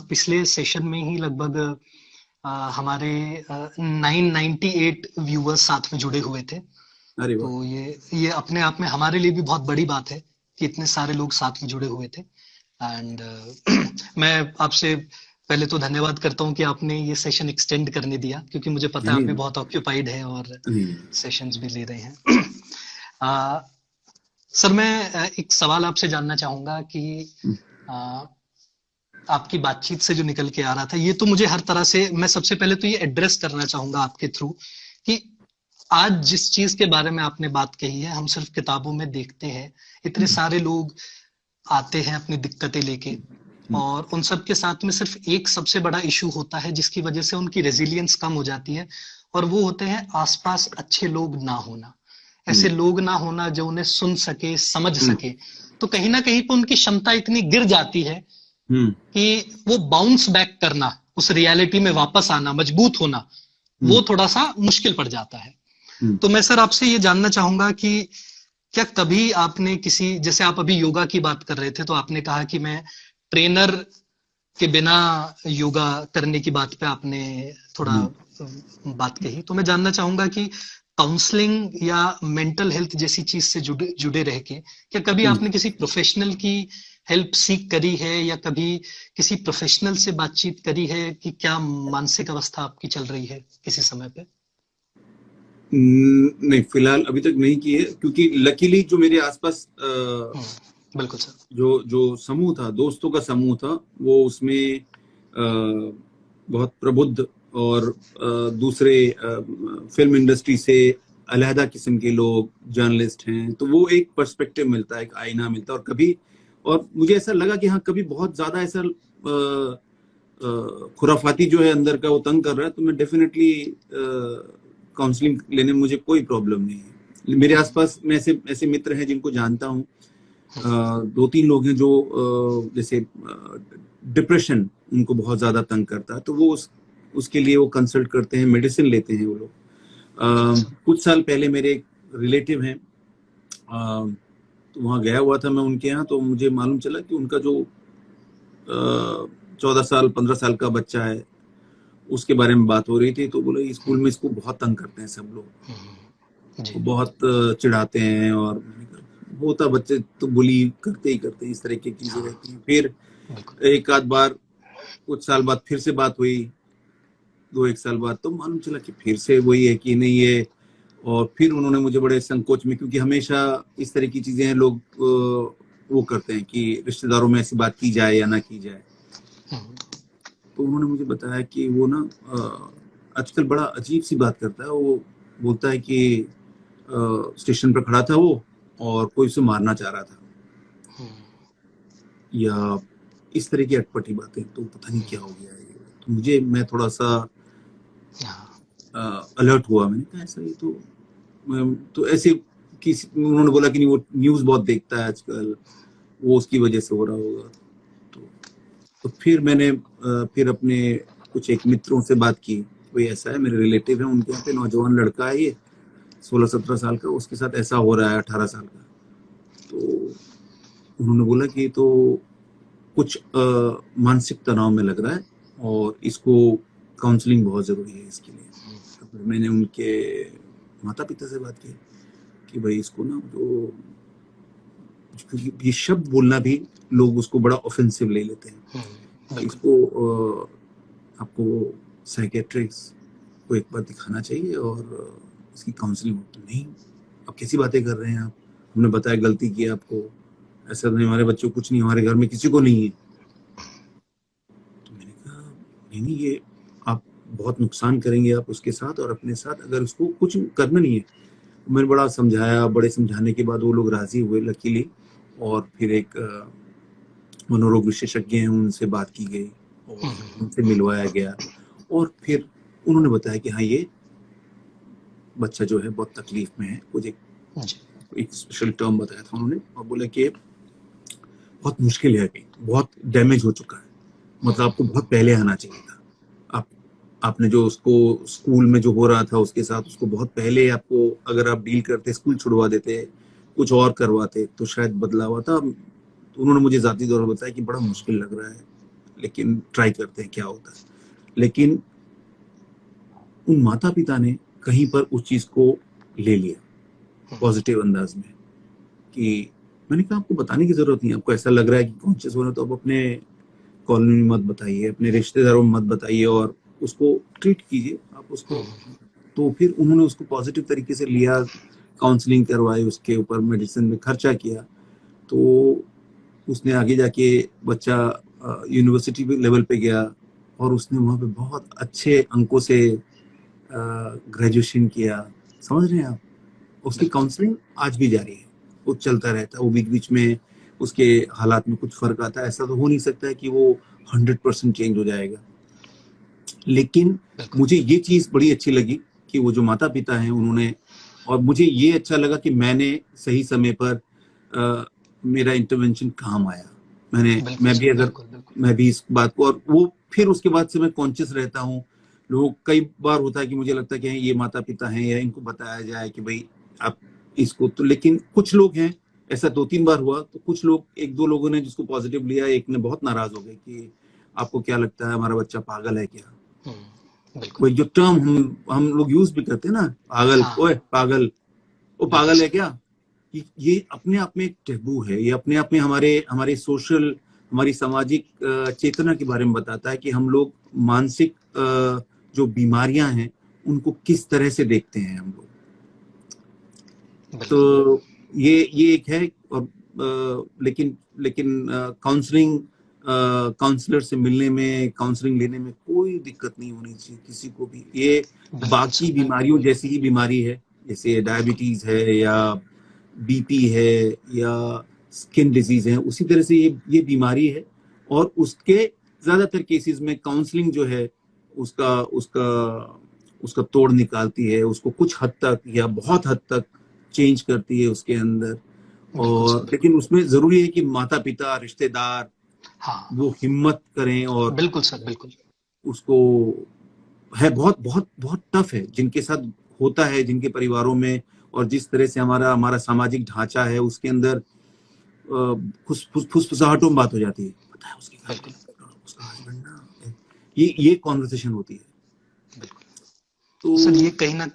पिछले सेशन में ही लगभग हमारे 998 व्यूअर्स साथ में जुड़े हुए थे। अरे वाह। तो ये अपने आप में हमारे लिए भी बहुत बड़ी बात है कि इतने सारे लोग साथ में जुड़े हुए थे। एंड मैं आपसे पहले तो धन्यवाद करता हूं कि आपने ये सेशन एक्सटेंड करने दिया, क्योंकि मुझे पता है आप भी बहुत ऑक्यूपाइड है और सेशंस भी ले रहे हैं। सर मैं एक सवाल आपसे जानना चाहूंगा कि आपकी बातचीत से जो निकल के आ रहा था, ये तो मुझे हर तरह से, मैं सबसे पहले तो ये एड्रेस करना चाहूंगा आपके थ्रू कि आज जिस चीज के बारे में आपने बात कही है, हम सिर्फ किताबों में देखते हैं, इतने सारे लोग आते हैं अपनी दिक्कतें लेके, और उन सब के साथ में सिर्फ एक सबसे बड़ा इशू होता है जिसकी वजह से उनकी रेजिलियंस कम हो जाती है, और वो होते हैं आसपास अच्छे लोग ना होना, ऐसे लोग ना होना जो उन्हें सुन सके, समझ सके। तो कहीं ना कहीं पर उनकी क्षमता इतनी गिर जाती है कि वो बाउंस बैक करना, उस रियलिटी में वापस आना, मजबूत होना, वो थोड़ा सा मुश्किल पड़ जाता है। तो मैं सर आपसे ये जानना चाहूंगा कि क्या कभी आपने किसी, जैसे आप अभी योगा की बात कर रहे थे, तो आपने कहा कि मैं ट्रेनर के बिना योगा करने की बात पे आपने थोड़ा बात कही, तो मैं जानना चाहूंगा कि काउंसलिंग या मेंटल हेल्थ जैसी चीज से जुड़े रह के क्या कभी आपने किसी प्रोफेशनल की हेल्प सीख करी है, या कभी किसी प्रोफेशनल से बातचीत करी है कि क्या मानसिक अवस्था आपकी चल रही है किसी समय पे? नहीं, फिलहाल अभी तक नहीं की है, क्योंकि लकीली जो मेरे आसपास बिल्कुल सर, जो समूह था, दोस्तों का समूह था, वो उसमें बहुत प्रबुद्ध और दूसरे फिल्म इंडस्ट्री से अलहदा किस्म के लोग, जर्नलिस्ट हैं, तो वो एक पर्सपेक्टिव मिलता है, एक आईना मिलता है। और कभी, और मुझे ऐसा लगा कि हाँ, कभी बहुत ज्यादा ऐसा खुराफाती जो है अंदर का, वो तंग कर रहा है, तो मैं डेफिनेटली काउंसलिंग लेने में मुझे कोई प्रॉब्लम नहीं है। मेरे आसपास में ऐसे मित्र हैं जिनको जानता हूँ, 2-3 लोग हैं जो जैसे डिप्रेशन उनको बहुत ज्यादा तंग करता है, तो वो उसके लिए वो कंसल्ट करते हैं, मेडिसिन लेते हैं वो लोग। कुछ साल पहले मेरे एक रिलेटिव हैं, तो वहाँ गया हुआ था मैं उनके यहाँ, तो मुझे मालूम चला कि उनका जो 14 साल 15 साल का बच्चा है, उसके बारे में बात हो रही थी। तो बोले स्कूल में इसको बहुत तंग करते हैं सब लोग, तो बहुत चिढ़ाते हैं, और होता बच्चे तो बुली करते ही करते हैं, इस तरह की चीजें रहती हैं। फिर एक आध बार कुछ साल बाद फिर से बात हुई, 2-1 साल बाद, तो मालूम चला कि फिर से वही है कि नहीं है। और फिर उन्होंने मुझे बड़े संकोच में, क्योंकि हमेशा इस तरह की चीजें हैं, लोग वो करते हैं कि रिश्तेदारों में ऐसी बात की जाए या ना की जाए। तो उन्होंने मुझे बताया कि वो ना आजकल बड़ा अजीब सी बात करता है। वो बोलता है कि स्टेशन पर खड़ा था वो और कोई उसे मारना चाह रहा था, या इस तरह की अटपटी बातें। तो पता नहीं क्या हो गया है। तो मैं थोड़ा सा अलर्ट हुआ। मैंने कहा ऐसा ही तो ऐसे किसी, उन्होंने बोला कि नहीं वो न्यूज़ बहुत देखता है आजकल, वो उसकी वजह से हो रहा होगा। तो फिर मैंने फिर अपने कुछ एक मित्रों से बात की, कोई ऐसा है मेरे रिलेटिव है, उनके यहाँ पे नौजवान लड़का है ये 16-17 साल का, उसके साथ ऐसा हो रहा है 18 साल का। तो उन्होंने बोला कि तो कुछ मानसिक तनाव में लग रहा है और इसको काउंसलिंग बहुत जरूरी है इसके लिए। तो फिर मैंने उनके माता पिता से बात की कि भाई इसको ना, तो क्योंकि ये शब्द बोलना भी लोग उसको बड़ा ऑफेंसिव ले लेते हैं, इसको आपको साइकेट्रिस्ट को एक बार दिखाना चाहिए और इसकी काउंसलिंग हो। तो नहीं, अब कैसी बातें कर रहे हैं आप, हमने बताया गलती की आपको, ऐसा नहीं, हमारे बच्चों को कुछ नहीं, हमारे घर में किसी को नहीं है। तो मैंने कहा नहीं, ये आप बहुत नुकसान करेंगे आप उसके साथ और अपने साथ, अगर उसको कुछ करना नहीं है। मैंने बड़ा समझाया, बड़े समझाने के बाद वो लोग राजी हुए लकीली, और फिर एक मनोरोग विशेषज्ञ हैं उनसे बात की गई और उनसे मिलवाया गया, और फिर उन्होंने बताया कि हाँ ये बच्चा जो है बहुत तकलीफ में है। कुछ एक स्पेशल टर्म बताया था उन्होंने, और बोले कि बहुत मुश्किल है, बहुत डैमेज हो चुका है, मतलब आपको बहुत पहले आना चाहिए था। आपने जो उसको स्कूल में जो हो रहा था उसके साथ, उसको बहुत पहले आपको, अगर आप डील करते, स्कूल छुड़वा देते, कुछ और करवाते, तो शायद बदलाव आता। तो उन्होंने मुझे जाती तौर पर बताया कि बड़ा मुश्किल लग रहा है, लेकिन ट्राई करते हैं क्या होता है। लेकिन उन माता पिता ने कहीं पर उस चीज को ले लिया पॉजिटिव अंदाज में, कि मैंने कहा आपको बताने की जरूरत नहीं, आपको ऐसा लग रहा है कि कॉन्शियस हो रहा है तो आप अपने कॉलोनी में मत बताइए, अपने रिश्तेदारों में मत बताइए और उसको ट्रीट कीजिए आप उसको। तो फिर उन्होंने उसको पॉजिटिव तरीके से लिया, काउंसलिंग करवाई, उसके ऊपर मेडिसिन में खर्चा किया। तो उसने आगे जाके बच्चा यूनिवर्सिटी लेवल पे गया और उसने वहाँ पे बहुत अच्छे अंकों से ग्रेजुएशन किया। समझ रहे हैं आप? उसकी काउंसलिंग आज भी जारी है, वो चलता रहता है। वो बीच बीच में उसके हालात में कुछ फर्क आता है, ऐसा तो हो नहीं सकता है कि वो 100% चेंज हो जाएगा। लेकिन मुझे ये चीज बड़ी अच्छी लगी कि वो जो माता पिता हैं उन्होंने, और मुझे ये अच्छा लगा कि मैंने सही समय पर मेरा इंटरवेंशन काम आया। मैं भी इस बात को, और वो फिर उसके बाद से मैं कॉन्शियस रहता हूँ। लोग कई बार होता है कि मुझे लगता है कि ये माता पिता हैं या इनको बताया जाए कि भाई आप इसको, तो लेकिन कुछ लोग हैं, ऐसा 2-3 बार हुआ, तो कुछ लोग, 1-2 लोगों ने जिसको पॉजिटिव लिया, एक ने बहुत नाराज हो गए कि आपको क्या लगता है हमारा बच्चा पागल है क्या? वही जो टर्म हम लोग यूज भी करते हैं ना, पागल, ओए पागल, वो पागल है क्या? ये अपने आप में एक टैबू है। ये अपने आप में हमारे सोशल, हमारी सामाजिक चेतना के बारे में बताता है कि हम लोग मानसिक जो बीमारियां हैं उनको किस तरह से देखते हैं हम लोग। तो ये एक है। और लेकिन काउंसलिंग, काउंसलर से मिलने में, काउंसलिंग लेने में कोई दिक्कत नहीं होनी चाहिए किसी को भी। ये बाकी बीमारियों जैसी ही बीमारी है, जैसे डायबिटीज है या बीपी है या स्किन डिजीज है, उसी तरह से ये बीमारी है। और उसके ज्यादातर केसेस में काउंसलिंग जो है उसका उसका उसका तोड़ निकालती है, उसको कुछ हद तक या बहुत हद तक चेंज करती है उसके अंदर। और लेकिन उसमें जरूरी है कि माता पिता, रिश्तेदार वो हिम्मत करें। और बिल्कुल सर, बिल्कुल। उसको है, बहुत बहुत बहुत टफ है जिनके साथ होता है, जिनके परिवारों में, और जिस तरह से हमारा सामाजिक ढांचा है उसके अंदर फुसफुसाहटों में बात हो जाती है, पता है उसका हस्बैंड ना, ये कॉन्वर्सेशन होती है। तो सर ये कहीं ना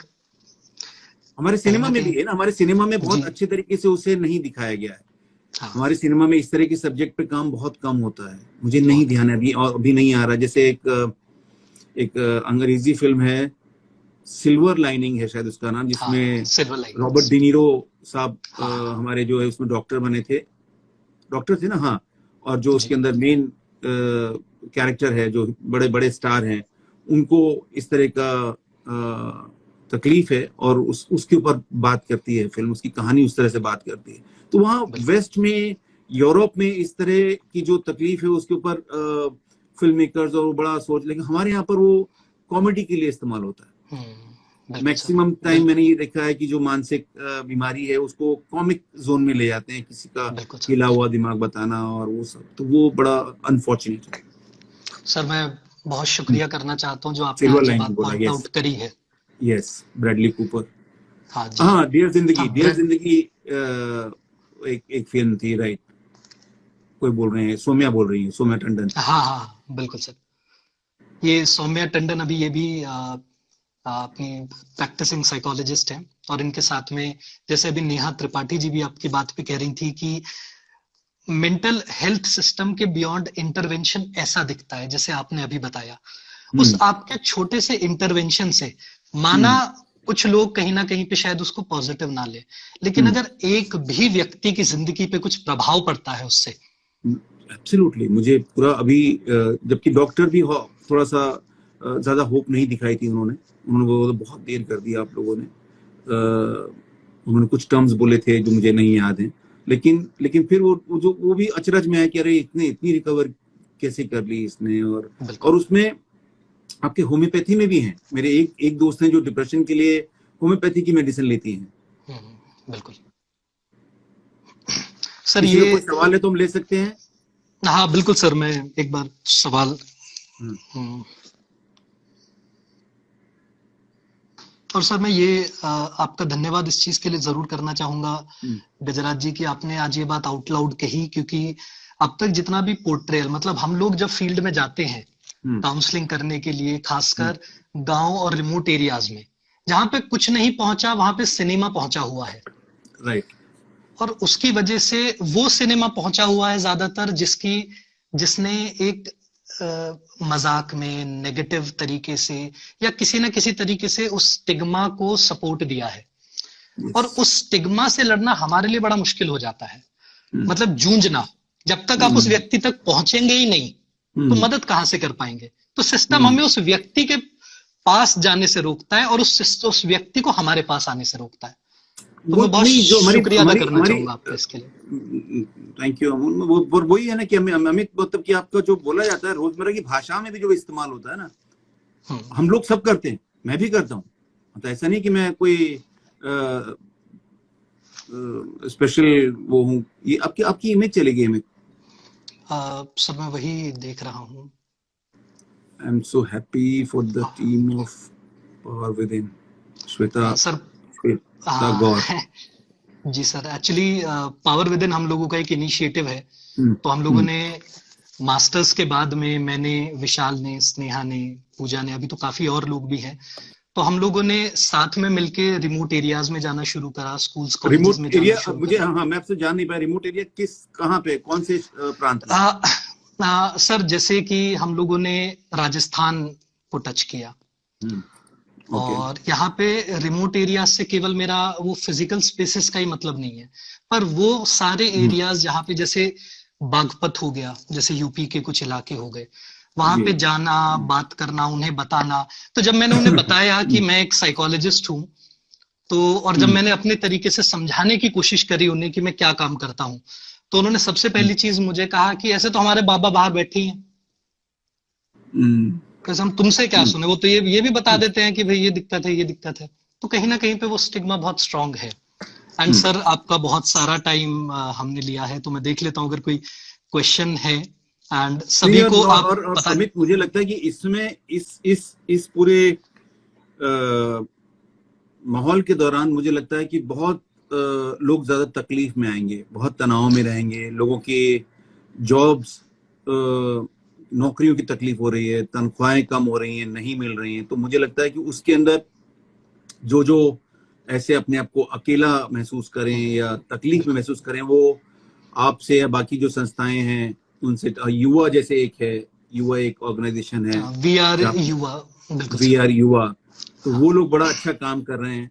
हमारे सिनेमा में भी है ना, हमारे सिनेमा में बहुत अच्छे तरीके से उसे नहीं दिखाया गया है। हमारे सिनेमा में इस तरह के सब्जेक्ट पे काम बहुत कम होता है। मुझे नहीं ध्यान है अभी, और अभी नहीं आ रहा। जैसे एक अंग्रेजी फिल्म है, सिल्वर लाइनिंग है शायद उसका नाम, जिसमें रॉबर्ट डिनीरो साहब हमारे जो है उसमें डॉक्टर बने थे। डॉक्टर थे ना, हाँ, और जो उसके अंदर मेन कैरेक्टर है, जो बड़े बड़े स्टार हैं, उनको इस तरह का तकलीफ है और उसके ऊपर बात करती है फिल्म, उसकी कहानी उस तरह से बात करती है। तो वहाँ वेस्ट में, यूरोप में इस तरह की जो तकलीफ है उसके ऊपर फिल्म मेकर्स और वो बड़ा सोच, लेकिन हमारे यहाँ पर वो कॉमेडी के लिए इस्तेमाल होता है। मैक्सिमम टाइम मैंने ये देखा है कि जो मानसिक बीमारी है उसको कॉमिक जोन में ले जाते हैं, किसी का हिला हुआ दिमाग बताना और वो सब, तो वो बड़ा अनफॉर्चुनेट है। सर मैं बहुत शुक्रिया करना चाहता हूँ जो आपने आज बात पॉइंट आउट करी है। Yes, Bradley Cooper. हाँ जी, हाँ, डियर जिंदगी, डियर जिंदगी एक फिल्म थी, राइट? कोई बोल रहे हैं, सौम्या बोल रही है, सौम्या टंडन। हाँ हाँ बिल्कुल सर, ये सौम्या टंडन अभी ये भी अपनी प्रैक्टिसिंग साइकोलॉजिस्ट हैं, और इनके साथ में जैसे अभी नेहा त्रिपाठी जी भी आपकी बात पे कह रही थी कि मेंटल हेल्थ सिस्टम के बियॉन्ड इंटरवेंशन ऐसा दिखता है जैसे आपने अभी बताया। उस आपके छोटे से इंटरवेंशन से माना कुछ लोग कहीं ना कहीं पे शायद उसको पॉजिटिव ना ले, लेकिन अगर एक भी व्यक्ति की जिंदगी पे कुछ प्रभाव पड़ता है उससे, एब्सोल्युटली। मुझे पूरा अभी जबकि डॉक्टर भी थोड़ा सा ज्यादा होप नहीं दिखाई थी उन्होंने वो बहुत देर कर दिया आप लोगों ने। उन्होंने कुछ टर्म्स बोले थे जो मुझे नहीं याद हैं, लेकिन फिर वो भी अचरज में है कि अरे इतनी रिकवर कैसे कर ली इसने। और उसमें आपके होम्योपैथी में भी हैं। मेरे एक दोस्त हैं जो डिप्रेशन के लिए होम्योपैथी की मेडिसिन लेती हैं। बिल्कुल सर, ये कोई सवाल है तो हम ले सकते हैं। हाँ बिल्कुल सर, मैं एक बार सवाल और सर मैं ये आपका धन्यवाद इस चीज के लिए जरूर करना चाहूंगा गजराज जी, कि आपने आज ये बात आउट लाउड कही, क्योंकि अब तक जितना भी पोर्ट्रेयल, मतलब हम लोग जब फील्ड में जाते हैं काउंसलिंग करने के लिए, खासकर गांव और रिमोट एरियाज में जहां पे कुछ नहीं पहुंचा, वहां पे सिनेमा पहुंचा हुआ है, राइट। और उसकी वजह से वो सिनेमा पहुंचा हुआ है ज्यादातर जिसने एक मजाक में, नेगेटिव तरीके से या किसी न किसी तरीके से उस स्टिग्मा को सपोर्ट दिया है। और उस स्टिग्मा से लड़ना हमारे लिए बड़ा मुश्किल हो जाता है, मतलब जूझना। जब तक आप उस व्यक्ति तक पहुंचेंगे ही नहीं तो मदद कहां से कर पाएंगे? तो सिस्टम हमें उस व्यक्ति के पास जाने से रोकता है और उस व्यक्ति को हमारे पास आने से रोकता है। तो मैं बहुत शुक्रिया अदा करना चाहूंगा आपका इसके लिए। थैंक यू अमन। वो वही है ना कि अमित, मतलब कि आपका जो बोला जाता है रोजमर्रा की भाषा में भी जो इस्तेमाल होता है ना, हम लोग सब करते हैं, मैं भी करता हूँ। मतलब ऐसा नहीं कि मैं कोई स्पेशल वो हूँ। ये आपकी इमेज चली गई हमें। सर मैं वही देख रहा हूँ। I am so happy for the team of power within. Shweta sir Gaur ji sir, actually power within हम लोगों का एक इनिशिएटिव है। तो हम लोगों ने मास्टर्स के बाद में, मैंने, विशाल ने, स्नेहा ने, पूजा ने, अभी तो काफी और लोग भी हैं, तो हम लोगों ने साथ में मिलके रिमोट एरियाज में जाना शुरू करा, स्कूल्स कॉलेजेस में जाना शुरू मुझे हाँ मैं आपसे जान नहीं पाया, रिमोट एरिया कहाँ पे, कौन से प्रांत में? सर जैसे कि हम लोगों ने राजस्थान को टच किया। और यहाँ पे रिमोट एरिया से केवल मेरा वो फिजिकल स्पेसेस का ही मतलब नहीं है, पर वो सारे एरियाज जहाँ पे जैसे बागपत हो गया, जैसे यूपी के कुछ इलाके हो गए, वहां पे जाना, बात करना, उन्हें बताना। तो जब मैंने उन्हें बताया कि मैं एक साइकोलॉजिस्ट हूँ, तो और जब मैंने अपने तरीके से समझाने की कोशिश करी उन्हें कि मैं क्या काम करता हूँ, तो उन्होंने सबसे पहली चीज मुझे कहा कि ऐसे तो हमारे बाबा बाहर बैठे हैं, कैसे हम तुमसे क्या सुने, वो तो ये भी बता देते हैं कि भाई ये दिक्कत है, ये दिक्कत है। तो कहीं ना कहीं पे वो स्टिग्मा बहुत स्ट्रांग है। एंड सर आपका बहुत सारा टाइम हमने लिया है, तो मैं देख लेता हूँ अगर कोई क्वेश्चन है। एंड सभी को और अमित, मुझे लगता है कि इसमें इस पूरे माहौल के दौरान मुझे लगता है कि बहुत लोग ज्यादा तकलीफ में आएंगे, बहुत तनाव में रहेंगे, लोगों के जॉब्स, नौकरियों की तकलीफ हो रही है, तनख्वाहें कम हो रही हैं, नहीं मिल रही हैं। तो मुझे लगता है कि उसके अंदर जो ऐसे अपने आप को अकेला महसूस करें या तकलीफ में महसूस करें, वो आपसे या बाकी जो संस्थाएं हैं उनसे, युवा जैसे युवा एक ऑर्गेनाइजेशन है, वी आर युवा, तो वो लोग बड़ा अच्छा काम कर रहे हैं।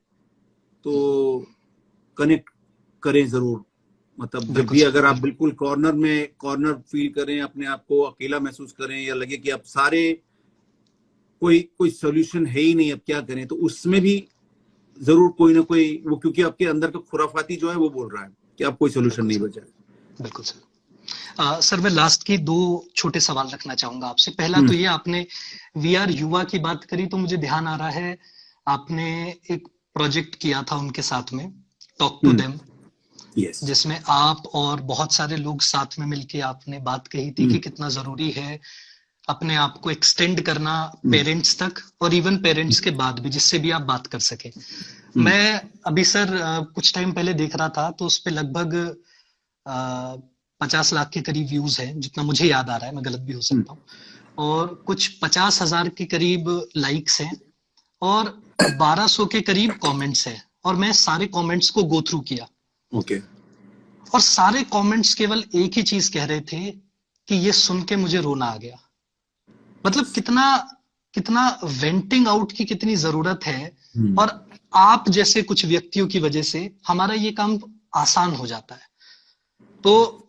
तो कनेक्ट करें जरूर मतलब जब बिल्कुल भी सर, अगर आप बिल्कुल कॉर्नर फील करें, अपने आप को अकेला महसूस करें, या लगे कि आप सारे कोई सोल्यूशन है ही नहीं, अब क्या करें, तो उसमें भी जरूर कोई ना कोई वो, क्योंकि आपके अंदर का खुराफाती जो है वो बोल रहा है कि अब कोई सोल्यूशन बिल्कुल नहीं सर, बचा है। बिल्कुल सर। सर मैं लास्ट की 2 छोटे सवाल रखना चाहूंगा आपसे। पहला हम्म। तो ये, आपने वी आर युवा की बात करी तो मुझे ध्यान आ रहा है, आपने एक प्रोजेक्ट किया था उनके साथ में, talk to hmm. Them, yes. जिसमें आप और बहुत सारे लोग साथ में मिलके आपने बात कही थी कि कितना जरूरी है अपने आप को एक्सटेंड करना पेरेंट्स तक, और इवन पेरेंट्स के बाद भी, जिससे भी आप बात कर सके। मैं अभी सर कुछ टाइम पहले देख रहा था, तो उस पे लगभग 50 लाख के करीब व्यूज है, जितना मुझे याद आ रहा है, मैं गलत भी हो सकता हूँ, और कुछ 50,000 के करीब लाइक्स हैं, और 1200 के करीब कमेंट्स हैं, और मैं सारे कमेंट्स को गो थ्रू किया, ओके। और सारे कमेंट्स केवल एक ही चीज कह रहे थे कि ये सुन के मुझे रोना आ गया। मतलब कितना कितना वेंटिंग आउट की कितनी जरूरत है, और आप जैसे कुछ व्यक्तियों की वजह से हमारा ये काम आसान हो जाता है। तो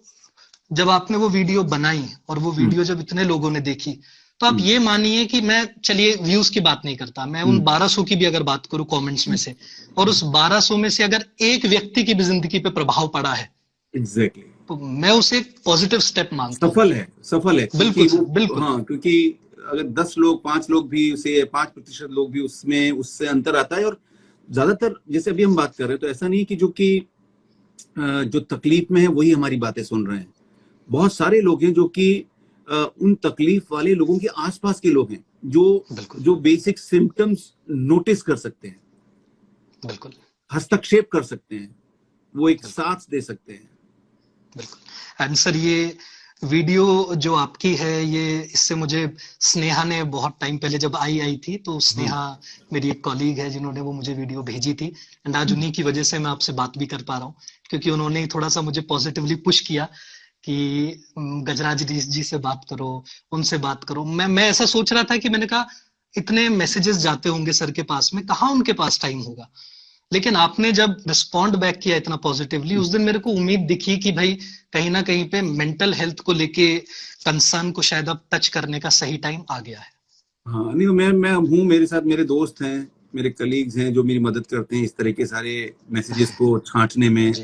जब आपने वो वीडियो बनाई और वो वीडियो जब इतने लोगों ने देखी, तो आप ये मानिए कि मैं, चलिए व्यूज की बात नहीं करता, मैं उन 1200 की भी अगर बात करूं कमेंट्स में से, और उस 1200 में से अगर एक व्यक्ति की भी जिंदगी पे प्रभाव पड़ा है, एग्जैक्टली। तो मैं उसे एक पॉजिटिव स्टेप मानता हूं। सफल है क्योंकि बिल्कुल सर, वो, बिल्कुल। हाँ, क्योंकि अगर 10 लोग, 5 लोग भी उसे, 5% लोग भी उसमें, उससे अंतर आता है। और ज्यादातर जैसे अभी हम बात कर रहे हैं, तो ऐसा नहीं है कि जो तकलीफ में है वही हमारी बातें सुन रहे हैं। बहुत सारे लोग हैं जो कि उन तकलीफ वाले लोगों के आसपास के लोग हैं, जो बिल्कुल, जो बेसिक सिम्टम्स नोटिस कर सकते हैं, बिल्कुल, हस्तक्षेप कर सकते हैं, वो एक बिल्कुल, साथ दे सकते हैं। बिल्कुल। एंड सर, ये वीडियो जो आपकी है, ये इससे मुझे स्नेहा ने बहुत टाइम पहले जब आई थी, तो स्नेहा मेरी एक कॉलीग है जिन्होंने वो मुझे वीडियो भेजी थी, एंड आज उन्हीं की वजह से मैं आपसे बात भी कर पा रहा हूँ, क्योंकि उन्होंने ही थोड़ा सा मुझे पॉजिटिवली पुश किया कि गजराज जी से बात करो, उनसे बात करो। मैं ऐसा सोच रहा था कि मैंने कहा इतने मैसेजेस जाते होंगे सर के पास में, कहाँ उनके पास टाइम होगा, लेकिन आपने जब रिस्पॉन्ड बैक किया इतना पॉजिटिवली, उस दिन मेरे को उम्मीद दिखी कि भाई कहीं ना कहीं पे मेंटल हेल्थ को लेके कंसर्न को शायद अब टच करने का सही टाइम आ गया है। हाँ, नहीं, मैं हूँ, मेरे साथ मेरे दोस्त हैं, मेरे कलीग्स हैं जो मेरी मदद करते हैं इस तरह के सारे मैसेजेस को छांटने में। जी,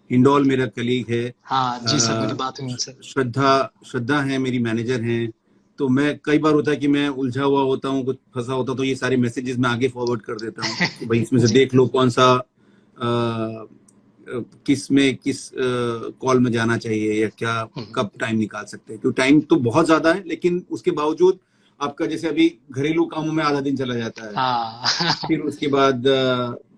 हिंडोल मेरा कलीग है। हाँ जी सर, मेरी बात हुई उनसे। श्रद्धा है, मेरी मैनेजर हैं। तो मैं, कई बार होता है कि मैं उलझा हुआ होता हूँ, कुछ फंसा होता हूँ, तो ये सारे मैसेजेस मैं आगे फॉरवर्ड कर देता हूँ कि भाई इसमें से जी, देख लो कौन सा किस कॉल में जाना चाहिए, या क्या कब टाइम निकाल सकते हैं। क्योंकि टाइम तो बहुत ज्यादा है, लेकिन उसके बावजूद आपका, जैसे अभी घरेलू कामों में आधा दिन चला जाता है, हाँ फिर उसके बाद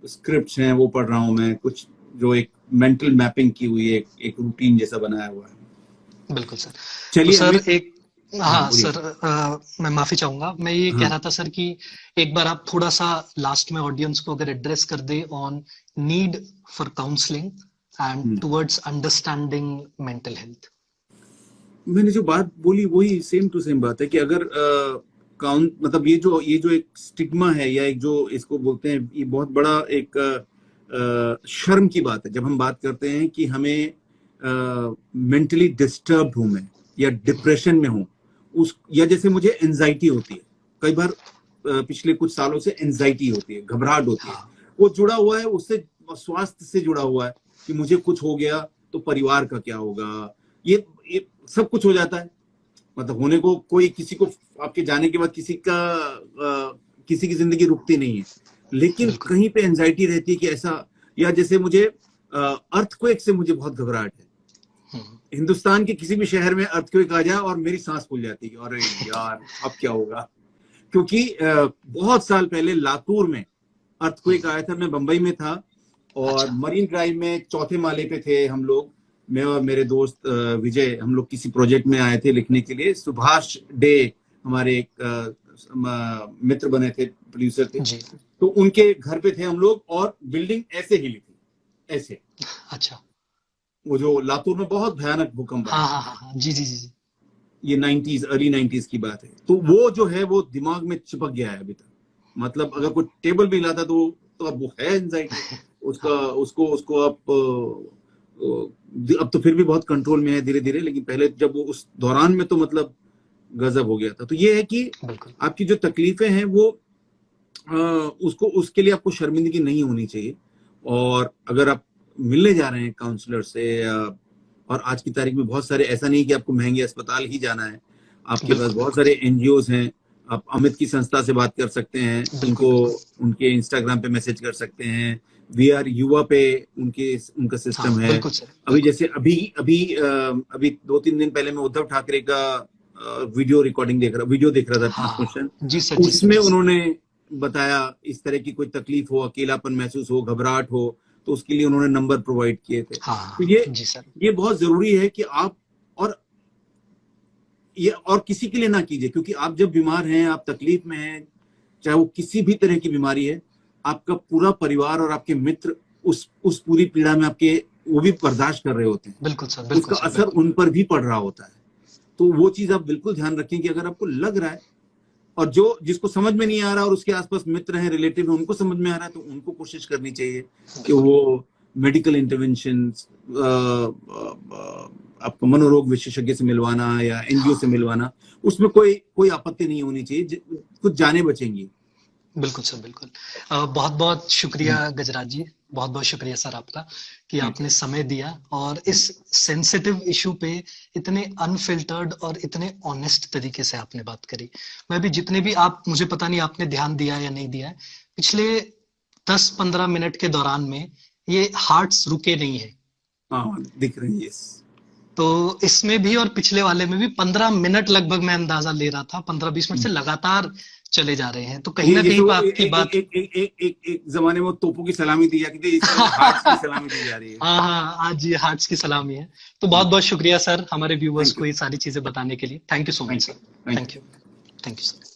स्क्रिप्ट्स हैं वो पढ़ रहा हूँ मैं, कुछ जो एक मेंटल मैपिंग की हुई है, एक रूटीन जैसा बनाया हुआ है। बिल्कुल सर। तो चलिए सर अमित। एक, हाँ, हाँ बोलिए। सर, मैं माफी चाहूंगा, मैं ये कह हाँ। रहा था सर कि एक बार आप थोड़ा सा लास्ट में ऑडियंस को अगर एड्रेस कर दे on need for counselling and towards understanding mental health. मैंने जो बात बोली वही सेम टू सेम बात है कि अगर मतलब ये जो एक स्टिग्मा है, या एक जो इसको बोलते हैं, ये बहुत बड़ा एक शर्म की बात है जब हम बात करते हैं कि हमें मेंटली डिस्टर्ब हूं मैं, या डिप्रेशन में हूं, या जैसे मुझे एंजाइटी होती है कई बार, पिछले कुछ सालों से एंजाइटी होती है, घबराहट होती है। हाँ, वो जुड़ा हुआ है उससे, स्वास्थ्य से जुड़ा हुआ है कि मुझे कुछ हो गया तो परिवार का क्या होगा, ये सब कुछ हो जाता है। मतलब होने को कोई, किसी को आपके जाने के बाद किसी की जिंदगी रुकती नहीं है, लेकिन बिल्कुल। कहीं पे एंजाइटी रहती है कि ऐसा, या जैसे मुझे अर्थक्वेक से मुझे बहुत घबराहट है। हिंदुस्तान के किसी भी शहर में अर्थक्वेक आ जाए और मेरी सांस फूल जाती है, अरे यार अब क्या होगा। क्योंकि बहुत साल पहले लातूर में अर्थक्वेक आया था, मैं बंबई में था, और अच्छा, मरीन ड्राइव में चौथे माले पे थे हम लोग, मैं और मेरे दोस्त विजय, हम लोग किसी प्रोजेक्ट में आए थे लिखने के लिए। सुभाष डे हमारे एक मित्र बने थे, प्रोड्यूसर थे, जी, तो उनके घर पे थे हम लोग, और बिल्डिंग ऐसे हिली थी, ऐसे। अच्छा, वो जो लातूर में बहुत भयानक भूकंप आया हाँ था, हाँ हाँ हाँ, जी जी जी जी, ये अर्ली 90s की बात है। तो वो जो है वो दिमाग में चिपक गया है अभी तक। मतलब अगर कोई टेबल भी लाता तो अब वो है एंजाइटी, उसका हाँ, उसको उसको आप अब तो फिर भी बहुत कंट्रोल में है धीरे धीरे, लेकिन पहले जब वो उस दौरान में तो मतलब गजब हो गया था। तो ये है कि आपकी जो तकलीफें हैं वो उसके लिए आपको शर्मिंदगी नहीं होनी चाहिए। और अगर आप मिलने जा रहे हैं काउंसलर से, और आज की तारीख में बहुत सारे, ऐसा नहीं कि आपको महंगे अस्पताल ही जाना है, आपके पास बहुत सारे एनजीओज हैं। आप अमित की संस्था से बात कर सकते हैं, उनको उनके इंस्टाग्राम पे मैसेज कर सकते हैं। VR युवा पे उनका सिस्टम है। अभी जैसे अभी 2-3 दिन पहले मैं उद्धव ठाकरे का वीडियो देख रहा था ट्रांसमिशन। उसमें उन्होंने बताया इस तरह की कोई तकलीफ हो, अकेलापन महसूस हो, घबराहट हो, तो उसके लिए उन्होंने नंबर प्रोवाइड किए थे। तो ये बहुत जरूरी है कि आप और किसी के लिए ना कीजिए, क्योंकि आप जब बीमार हैं, आप तकलीफ में हैं, चाहे वो किसी भी तरह की बीमारी है, आपका पूरा परिवार और आपके मित्र उस पूरी पीड़ा में आपके वो भी बर्दाश्त कर रहे होते हैं। बिल्कुल सर, उसका असर उन पर भी पड़ रहा होता है। तो वो चीज आप बिल्कुल ध्यान रखें कि अगर आपको लग रहा है, और जिसको समझ में नहीं आ रहा और उसके आसपास मित्र हैं, रिलेटिव हैं, उनको समझ में आ रहा है, तो उनको कोशिश करनी चाहिए कि वो मेडिकल इंटरवेंशन, आपको मनोरोग विशेषज्ञ से मिलवाना या एनजीओ से मिलवाना, उसमें कोई आपत्ति नहीं होनी चाहिए, कुछ जाने बचेंगी। बिल्कुल सर, बिल्कुल। बहुत बहुत शुक्रिया गजराज जी, बहुत बहुत शुक्रिया सर आपका कि आपने समय दिया और इस सेंसिटिव इशू पे इतने अनफिल्टर्ड और इतने ऑनेस्ट तरीके से आपने बात करी। मैं भी जितने भी मुझे पता नहीं आपने ध्यान दिया या नहीं दिया है, पिछले 10-15 मिनट के दौरान में ये हार्ट्स रुके नहीं है। दिख रही है। तो इसमें भी और पिछले वाले में भी 15 मिनट लगभग मैं अंदाजा ले रहा था, 15-20 मिनट से लगातार चले जा रहे हैं। तो कहीं ना कहीं आपकी बात एक जमाने में तोपों की सलामी दी जाती थी, हार्ट्स की सलामी दी जा रही है। हाँ, आज ये हार्ट्स की सलामी है। तो बहुत बहुत शुक्रिया सर हमारे व्यूअर्स को ये सारी चीजें बताने के लिए। Thank you so much sir. Thank you sir.